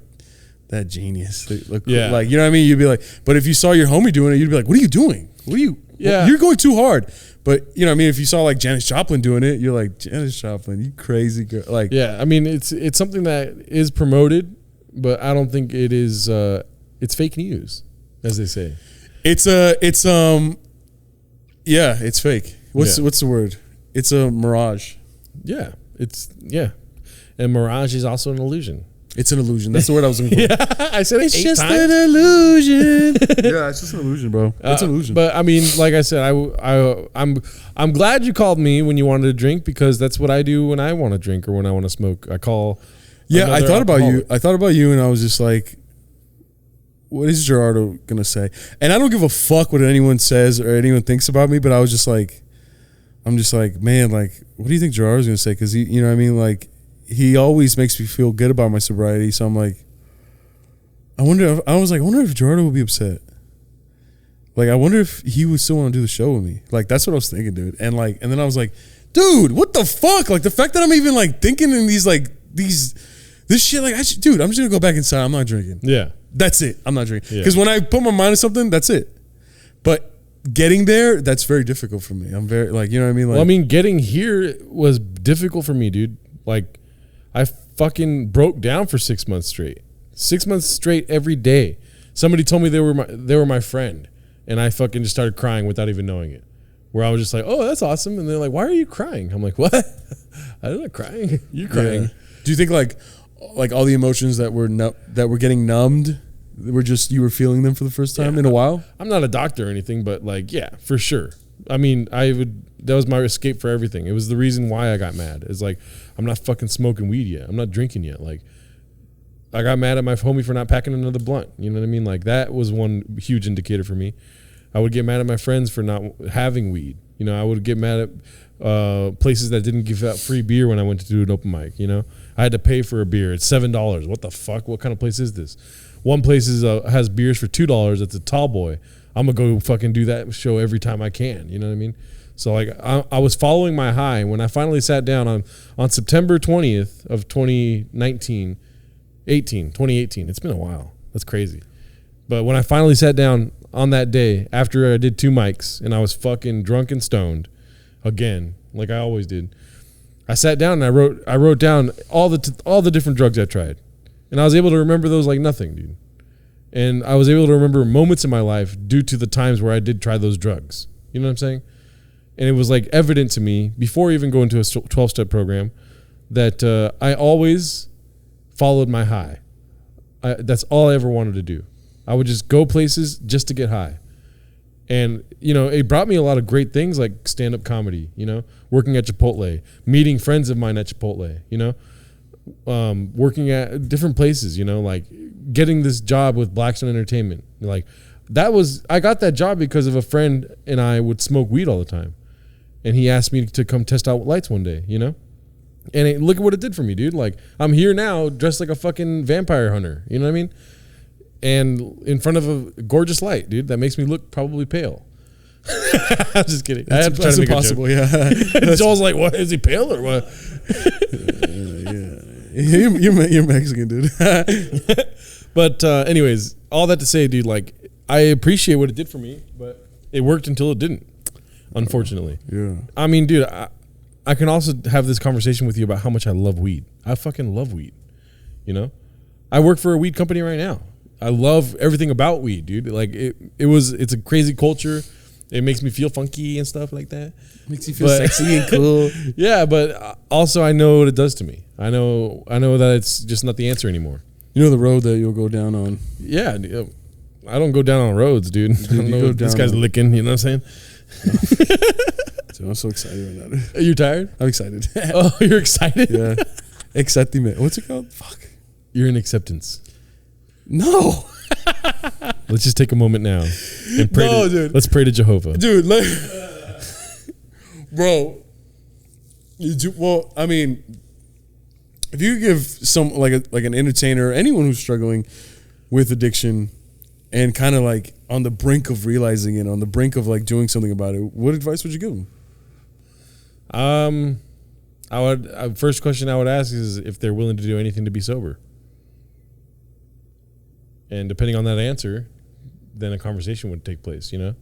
that genius. Like, you know what I mean? You'd be like, but if you saw your homie doing it, you'd be like, what are you doing? What are you? Yeah, you're going too hard. But you know what I mean? If you saw like Janis Joplin doing it, you're like, Janis Joplin, you crazy girl. Like, yeah, I mean, it's something that is promoted, but I don't think it is It's fake news, as they say. It's fake. What's the word? It's a mirage. Yeah, and mirage is also an illusion. It's an illusion. That's the word I was looking for. I said It's it 8 just times. an illusion. Yeah, it's just an illusion, bro. It's an illusion. But I mean, like I said, I'm glad you called me when you wanted to drink, because that's what I do when I want to drink or when I want to smoke. I call. Yeah, I another thought about you. alcoholic. I thought about you, and I was just like, "What is Gerardo gonna say?" And I don't give a fuck what anyone says or anyone thinks about me. But I was just like, I'm just like, man, like, what do you think Gerardo's gonna say? Because he, you know what I mean, like. He always makes me feel good about my sobriety, so I'm like, I wonder if Gerardo would be upset. Like, I wonder if he would still want to do the show with me. Like, that's what I was thinking, dude. And then I was like, dude, what the fuck? Like, the fact that I'm even like thinking in this shit, like, dude, I'm just gonna go back inside. I'm not drinking. Yeah, That's it. I'm not drinking. Yeah. Because when I put my mind to something, that's it. But getting there, that's very difficult for me. I'm very, like, you know what I mean? Like, well, I mean, getting here was difficult for me, dude. Like, I fucking broke down for 6 months straight. 6 months straight every day. Somebody told me they were my friend, and I fucking just started crying without even knowing it. Where I was just like, "Oh, that's awesome," and they're like, "Why are you crying?" I'm like, "What? I'm not crying. You're crying." Yeah. Do you think like all the emotions that were getting numbed, you were feeling them for the first time in a while? I'm not a doctor or anything, but like, yeah, for sure. I mean, that was my escape for everything. It was the reason why I got mad. It's like, I'm not fucking smoking weed yet. I'm not drinking yet. Like, I got mad at my homie for not packing another blunt. You know what I mean? Like, that was one huge indicator for me. I would get mad at my friends for not having weed. You know, I would get mad at places that didn't give out free beer when I went to do an open mic. You know, I had to pay for a beer. It's $7. What the fuck? What kind of place is this? One place has beers for $2. It's a tall boy. I'm gonna go fucking do that show every time I can. You know what I mean? So like, I was following my high. When I finally sat down on September 20th of 2018, it's been a while. That's crazy. But when I finally sat down on that day, after I did 2 mics and I was fucking drunk and stoned again, like I always did, I sat down and I wrote down all the different drugs I tried, and I was able to remember those like nothing, dude. And I was able to remember moments in my life due to the times where I did try those drugs. You know what I'm saying? And it was like evident to me before even going to a 12-step program that I always followed my high. That's all I ever wanted to do. I would just go places just to get high. And, you know, it brought me a lot of great things like stand-up comedy, you know, working at Chipotle, meeting friends of mine at Chipotle, you know, working at different places, you know, like getting this job with Blackstone Entertainment. Like, I got that job because of a friend and I would smoke weed all the time. And he asked me to come test out lights one day, you know? And look at what it did for me, dude. Like, I'm here now dressed like a fucking vampire hunter, you know what I mean? And in front of a gorgeous light, dude, that makes me look probably pale. I'm just kidding. That's impossible, yeah. Joel's like, what? Is he pale or what? You're Mexican, dude. But anyways, all that to say, dude, like, I appreciate what it did for me, but it worked until it didn't, unfortunately. Yeah. I mean, dude, I can also have this conversation with you about how much I love weed. I fucking love weed, you know? I work for a weed company right now. I love everything about weed, dude. Like, it's a crazy culture. It makes me feel funky and stuff like that. Makes you feel sexy and cool. Yeah, but also I know what it does to me. I know that it's just not the answer anymore. You know the road that you'll go down on. Yeah, I don't go down on roads, dude. I don't know what this guy's licking. You know what I'm saying? Dude, I'm so excited right now. Dude. Are you tired? I'm excited. Oh, you're excited? Yeah. Acceptime. What's it called? Fuck. You're in acceptance. No. Let's just take a moment now and pray. Dude. Let's pray to Jehovah. Dude, bro. Well, I mean, if you give some like an entertainer or anyone who's struggling with addiction and kind of like on the brink of realizing it, on the brink of like doing something about it, what advice would you give them? First question I would ask is if they're willing to do anything to be sober. And depending on that answer, then a conversation would take place, you know?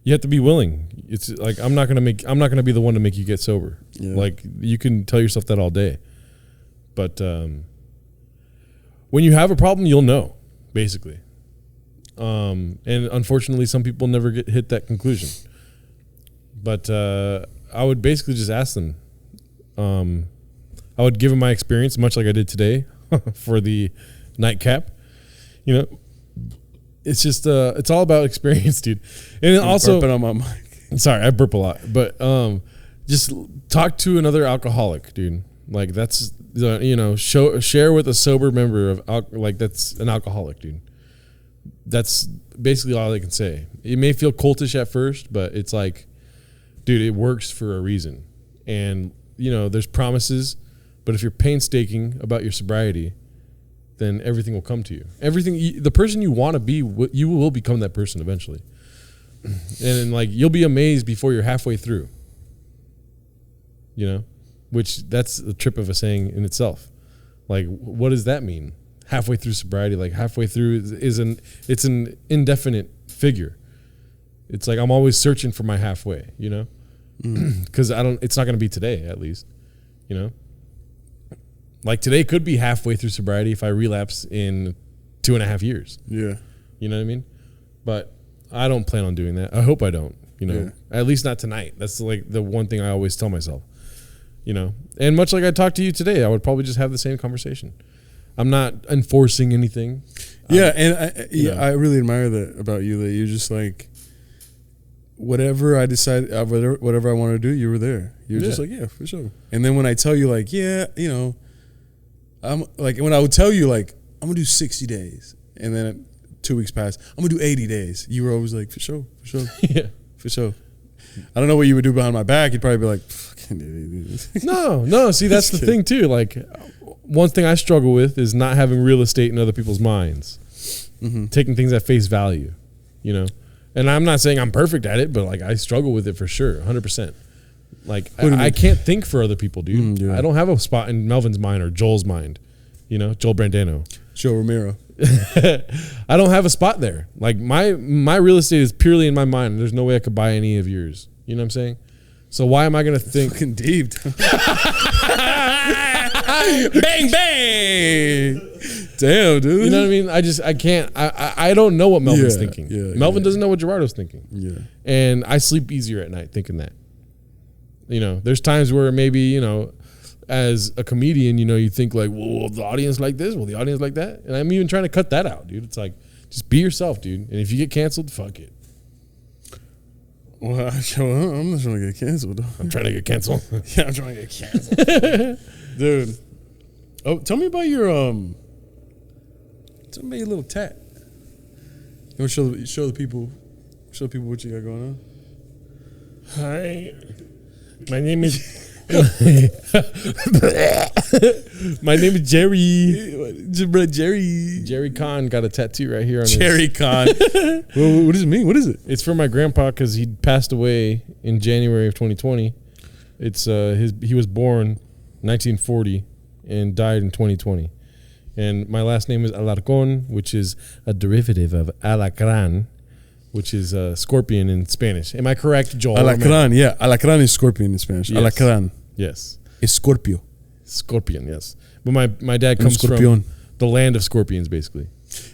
You have to be willing. It's like I'm not gonna be the one to make you get sober. Yeah. Like, you can tell yourself that all day. But when you have a problem, you'll know, basically. And unfortunately, some people never hit that conclusion. But I would basically just ask them. I would give them my experience, much like I did today for the nightcap. You know, it's just it's all about experience, dude. And I'm also, burping on my mic. sorry, I burp a lot, but just talk to another alcoholic, dude. Like that's share with a sober member of like that's an alcoholic, dude. That's basically all I can say. It may feel cultish at first, but it's like, dude, it works for a reason. And there's promises, but if you're painstaking about your sobriety, then everything will come to you. The person you want to be, you will become that person eventually. And like you'll be amazed before you're halfway through. Which that's a trip of a saying in itself. Like, what does that mean? Halfway through sobriety, like halfway through it's an indefinite figure. It's like I'm always searching for my halfway, because it's not going to be today, at least, like today could be halfway through sobriety if I relapse in 2.5 years. Yeah. You know what I mean? But I don't plan on doing that. I hope I don't, Yeah. at least not tonight. That's like the one thing I always tell myself, and much like I talked to you today, I would probably just have the same conversation. I'm not enforcing anything. Yeah. And I really admire that about you, that you're just like, whatever I decide, whatever I want to do, you were there. You're just like, yeah, for sure. And then when I tell you like, yeah, I'm like, when I would tell you like, I'm gonna do 60 days, and then 2 weeks pass, I'm gonna do 80 days. You were always like, for sure. Yeah, for sure. I don't know what you would do behind my back. You'd probably be like, fucking dude. No. See, that's the thing too. Like, one thing I struggle with is not having real estate in other people's minds, taking things at face value, And I'm not saying I'm perfect at it, but like I struggle with it for sure, 100%. Like I can't think for other people, dude. Yeah. I don't have a spot in Melvin's mind or Joel's mind, Joel Brandano, Joe Romero. I don't have a spot there. Like my real estate is purely in my mind. There's no way I could buy any of yours. You know what I'm saying? So why am I gonna think? Fucking deep. Bang bang. Damn, dude. You know what I mean? I can't. I don't know what Melvin's thinking. Yeah, Melvin doesn't know what Gerardo's thinking. Yeah. And I sleep easier at night thinking that. There's times where maybe, as a comedian, you think like, well, will the audience like this? Will the audience like that? And I'm even trying to cut that out, dude. It's like, just be yourself, dude. And if you get canceled, fuck it. Well, I'm not trying to get canceled, though. I'm trying to get canceled. Yeah, I'm trying to get canceled. Dude. Oh, tell me about your little tat. You want to show the people what you got going on? Hi. My name is Jerry. Jerry Khan got a tattoo right here on Jerry Khan. Well, what does it mean? What is it? It's for my grandpa because he passed away in January of 2020. It's he was born 1940 and died in 2020. And my last name is Alarcon, which is a derivative of alacran, which is scorpion in Spanish. Am I correct, Joel? Alacran, yeah. Alacran is scorpion in Spanish. Yes. Alacran. Yes. Is Scorpio. Scorpion, yes. But my dad comes from the land of scorpions, basically.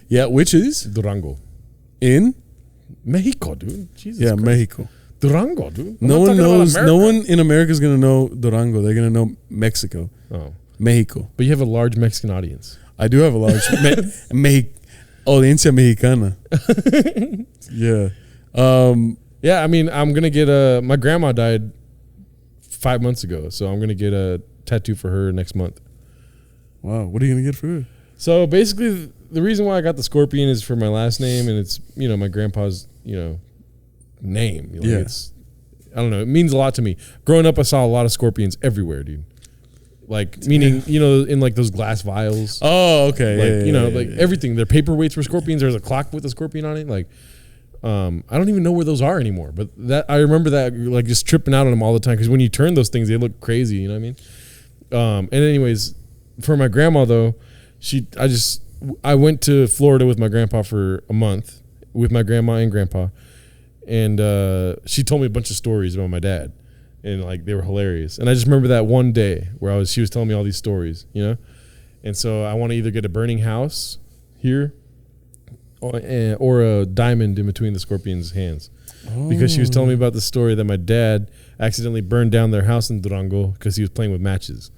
Yeah, which is? Durango. In? Mexico, dude. Jesus yeah, Christ. Mexico. Durango, dude. No one in America is going to know Durango. They're going to know Mexico. Oh. Mexico. But you have a large Mexican audience. I do have a large audiencia mexicana. Yeah. Yeah, I mean, I'm going to get my grandma died 5 months ago, so I'm going to get a tattoo for her next month. Wow. What are you going to get for her? So basically, the reason why I got the scorpion is for my last name, and it's, my grandpa's, name. Like yeah. I don't know. It means a lot to me. Growing up, I saw a lot of scorpions everywhere, dude. Like, meaning, in like those glass vials. Oh, okay. Like everything. Their paperweights were scorpions. There's a clock with a scorpion on it. Like, I don't even know where those are anymore. But I remember that, like, just tripping out on them all the time. Because when you turn those things, they look crazy. You know what I mean? And anyways, for my grandma, though, I went to Florida with my grandpa for a month with my grandma and grandpa. And she told me a bunch of stories about my dad. And like they were hilarious. And I just remember that one day where she was telling me all these stories, And so I want to either get a burning house here or a diamond in between the scorpion's hands. Because she was telling me about the story that my dad accidentally burned down their house in Durango because he was playing with matches.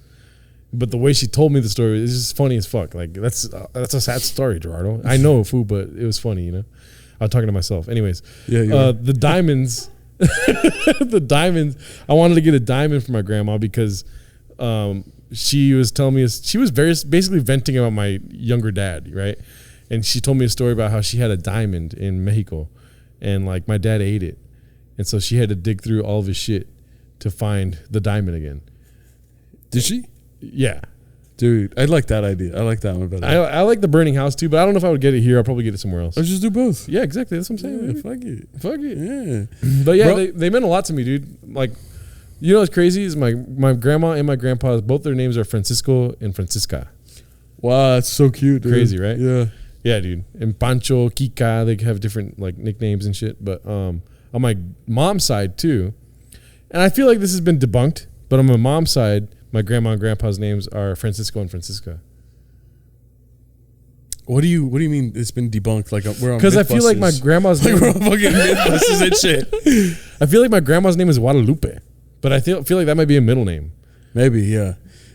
But the way she told me the story is just funny as fuck. Like that's a sad story, Gerardo. I know, fool, but it was funny, you know. I was talking to myself. Anyways, the diamonds, the diamonds. I wanted to get a diamond for my grandma because she was telling me she was basically venting about my younger dad, right? And she told me a story about how she had a diamond in Mexico, and like my dad ate it, and so she had to dig through all of his shit to find the diamond again. Did she? Yeah. Dude, I like that idea. I like that one better. I like the burning house too, but I don't know if I would get it here. I'll probably get it somewhere else. Let's just do both. Yeah, exactly. That's what I'm saying. Yeah, fuck it. Fuck it. Yeah. But yeah, they meant a lot to me, dude. Like, you know what's crazy is my grandma and my grandpa, both their names are Francisco and Francisca. Wow, that's so cute, dude. Crazy, right? Yeah. Yeah, dude. And Pancho, Kika, they have different like nicknames and shit. But on my mom's side too, and I feel like this has been debunked, but on my mom's side, my grandma and grandpa's names are Francisco and Francisca. What do you mean it's been debunked? Like we're on because I feel like my grandma's name we're on fucking Mythbusters and shit. I feel like my grandma's name is Guadalupe, but I feel like that might be a middle name. Maybe, yeah,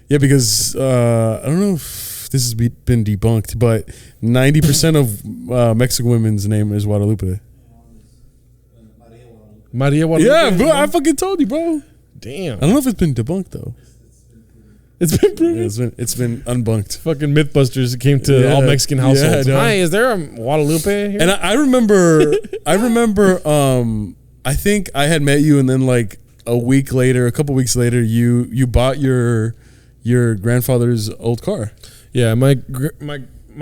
because I don't know if this has been debunked, but 90% of Mexican women's name is Guadalupe. Maria Guadalupe. Yeah, bro, I fucking told you, bro. Damn. I don't know if it's been debunked though. It's been proven. Yeah, it's been unbunked. Fucking Mythbusters came to all Mexican households. Yeah, hi, is there a Guadalupe here? And I remember, I think I had met you, and then like a couple weeks later, you bought your grandfather's old car. Yeah, my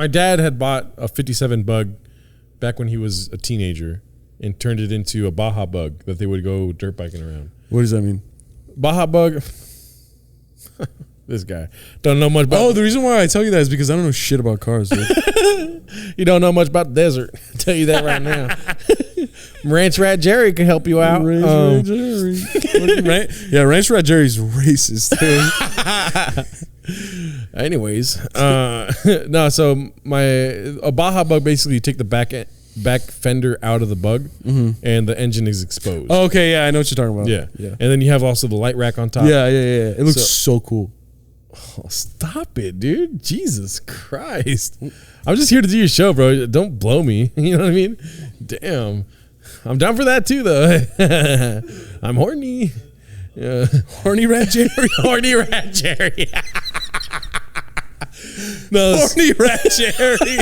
dad had bought a 57 Bug back when he was a teenager and turned it into a Baja Bug that they would go dirt biking around. What does that mean? Baja Bug. This guy don't know much about. Oh, the reason why I tell you that is because I don't know shit about cars, dude. You don't know much about the desert. I'll tell you that right now. Ranch Rat Jerry can help you out. Ranch Rat Jerry. Yeah, Ranch Rat Jerry's racist, dude. Anyways, no. So a Baja Bug basically you take the back fender out of the Bug, and the engine is exposed. Oh, okay, yeah, I know what you're talking about. Yeah. And then you have also the light rack on top. Yeah. It looks so cool. Oh, stop it, dude. Jesus Christ. I'm just here to do your show, bro. Don't blow me. You know what I mean? Damn. I'm down for that too, though. I'm horny. Yeah. Horny Rat Jerry. Horny Rat Jerry. No, Horny Rat Jerry.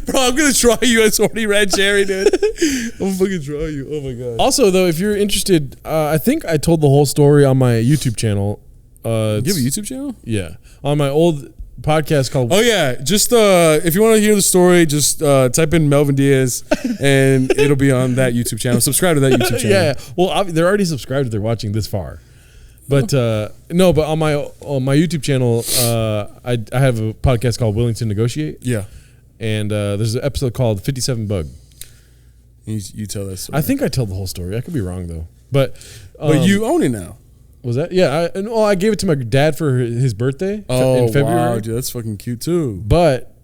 Bro, I'm gonna try you as Horny Rat Jerry, dude. I'm gonna fucking try you. Oh my god. Also, though, if you're interested, I think I told the whole story on my YouTube channel. You have a YouTube channel? Yeah, on my old podcast called. Oh yeah, just if you want to hear the story, just type in Melvin Diaz, and it'll be on that YouTube channel. Subscribe to that YouTube channel. Yeah, well, they're already subscribed if they're watching this far. But no, but on my YouTube channel, I have a podcast called Willing to Negotiate. Yeah. And there's an episode called 57 Bug. You tell that story. I think I tell the whole story. I could be wrong though. But you own it now. Was that? Yeah. I gave it to my dad for his birthday in February. Wow, dude, that's fucking cute too. But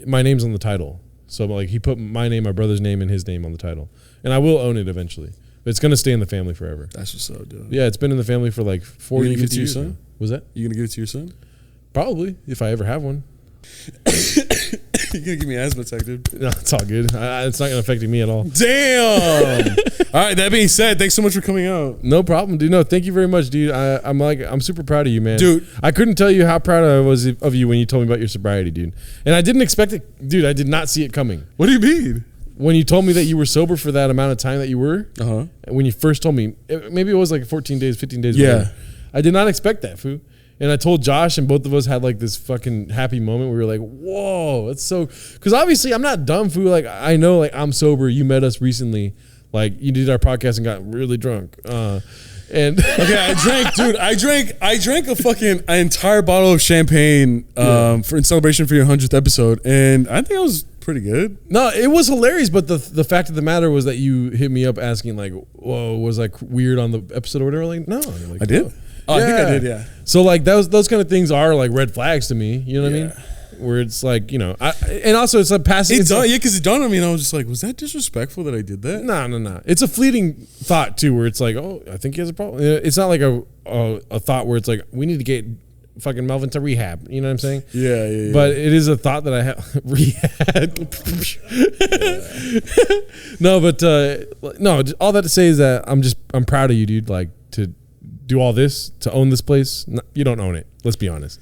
my name's on the title. So like he put my name, my brother's name, and his name on the title. And I will own it eventually. But it's going to stay in the family forever. That's what's so dope. Yeah, it's been in the family for like 40 years. You gonna give it to your years son? now. Was that? You gonna give it to your son? Probably, if I ever have one. You're gonna give me asthma attack, dude. No, it's all good. It's not gonna affect me at all. Damn. All right. That being said, thanks so much for coming out. No problem, dude. No, thank you very much, dude. I'm super proud of you, man. Dude. I couldn't tell you how proud I was of you when you told me about your sobriety, dude. And I didn't expect it, dude. I did not see it coming. What do you mean? When you told me that you were sober for that amount of time that you were, when you first told me, maybe it was like 14 days, 15 days. Yeah. Whatever. I did not expect that, foo. And I told Josh, and both of us had like this fucking happy moment where we were like, whoa, that's so, because obviously I'm not dumb, foo. Like I know, like I'm sober. You met us recently. Like you did our podcast and got really drunk. And okay, I drank, dude. I drank a fucking entire bottle of champagne for in celebration for your 100th episode, and I think it was pretty good. No, it was hilarious, but the fact of the matter was that you hit me up asking like, "Whoa, was like weird on the episode or whatever?" Like, no, like, I did. Oh, yeah. I think I did. Yeah. So like those kind of things are like red flags to me. You know what I mean? where it's like, you know, and also it's like passing. Because it dawned on me, and I was just like, was that disrespectful that I did that? No. It's a fleeting thought too, where it's like, oh, I think he has a problem. It's not like a thought where it's like, we need to get fucking Melvin to rehab. You know what I'm saying? Yeah. But it is a thought that I have. Rehab. No, but no. All that to say is that I'm proud of you, dude. Like to do all this, to own this place. No, you don't own it. Let's be honest.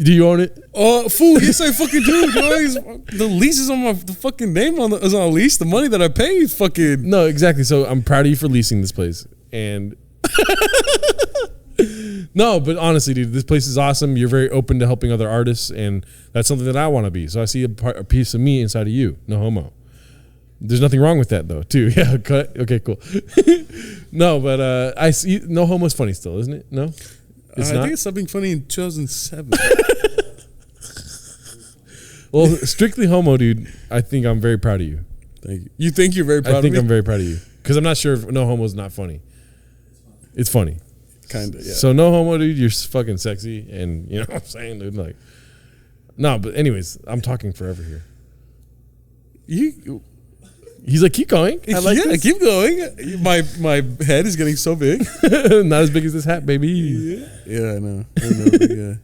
Do you own it? Oh, fool! Yes, I fucking do, guys. The lease is on the fucking name is on a lease. The money that I pay is fucking. No, exactly. So I'm proud of you for leasing this place. And no, but honestly, dude, this place is awesome. You're very open to helping other artists, and that's something that I want to be. So I see a piece of me inside of you. No homo. There's nothing wrong with that though, too. Yeah. Okay. Cool. No, but I see. No homo's funny still, isn't it? No. I think it's something funny in 2007. Well, strictly homo, dude. I think I'm very proud of you. Thank you. You think you're very proud of me? I think I'm very proud of you. Because I'm not sure if no homo is not funny. It's funny. Kind of, yeah. So no homo, dude, you're fucking sexy. And you know what I'm saying, dude? Like, no, but anyways, I'm talking forever here. He's like, keep going. I like this. Keep going. My head is getting so big. Not as big as this hat, baby. Yeah, I know. Yeah.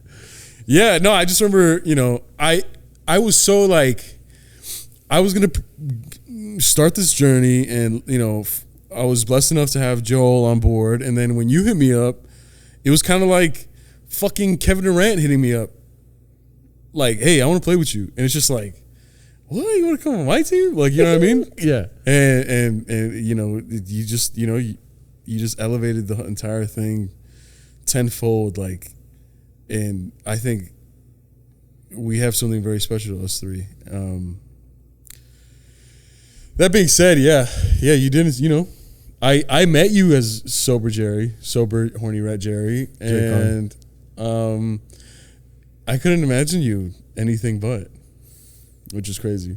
Yeah, no, I just remember, you know, I was so like, I was going to start this journey, and, you know, I was blessed enough to have Joel on board. And then when you hit me up, it was kind of like fucking Kevin Durant hitting me up. Like, hey, I want to play with you. And it's just like, what? You want to come on my team? Like, you know what I mean? Yeah. And you know, you just, you know, you just elevated the entire thing tenfold. Like, and I think we have something very special to us three. That being said, yeah, you didn't, you know, I met you as sober horny rat Jerry, and I couldn't imagine you anything but. Which is crazy.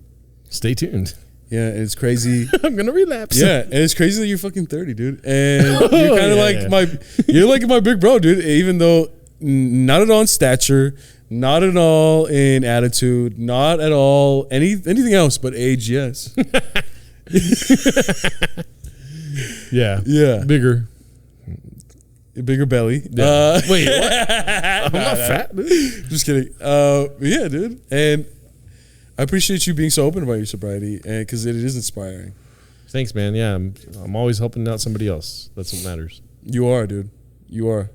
Stay tuned. Yeah, and it's crazy. I'm gonna relapse. Yeah, and it's crazy that you're fucking 30, dude. And you're kind of you're like my big bro, dude. Even though not at all in stature, not at all in attitude, not at all anything else but age, yes. Yeah. Bigger belly. Yeah. Wait, what? I'm not fat, dude. Just kidding. Yeah, dude. And I appreciate you being so open about your sobriety, and because it is inspiring. Thanks, man. Yeah, I'm always helping out somebody else. That's what matters. You are, dude. You are,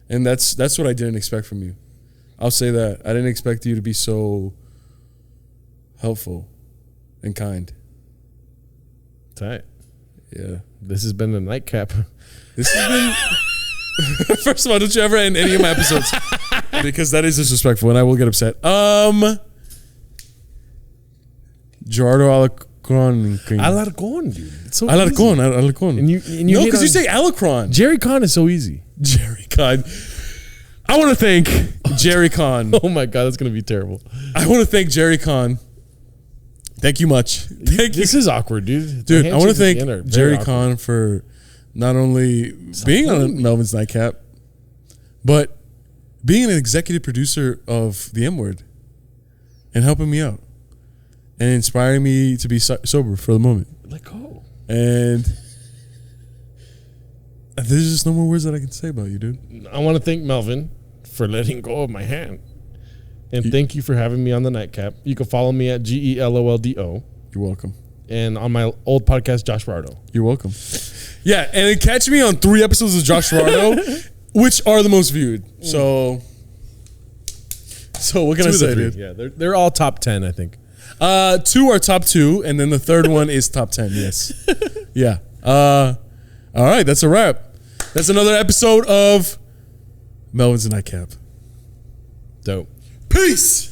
and that's what I didn't expect from you. I'll say that I didn't expect you to be so helpful and kind. Tight. Yeah. This has been the nightcap. This has been. First of all, don't you ever end any of my episodes because that is disrespectful, and I will get upset. Gerardo Alarcon, dude. It's so Alarcon. And you no, because you say Alarcon. Jerry Con is so easy. Jerry Con. I want to thank Jerry Con. Oh my God, that's gonna be terrible. I want to thank Jerry Con. Thank you much. Thank you. This is awkward, dude. Dude, I want to thank Jerry Con for not only being on Melvin's Nightcap, but being an executive producer of The M Word and helping me out. And inspiring me to be sober for the moment. Let go. And there's just no more words that I can say about you, dude. I want to thank Melvin for letting go of my hand. And thank you for having me on the Nightcap. You can follow me at GELOLDO. You're welcome. And on my old podcast, Joshrardo. You're welcome. Yeah, and then catch me on 3 episodes of Joshrardo, which are the most viewed. So what can I say, dude? Yeah, they're all top 10, I think. 2 are top 2, and then the third one is top 10. Yes. Yeah. All right, that's a wrap. That's another episode of Melvin's Nightcap. Dope. Peace.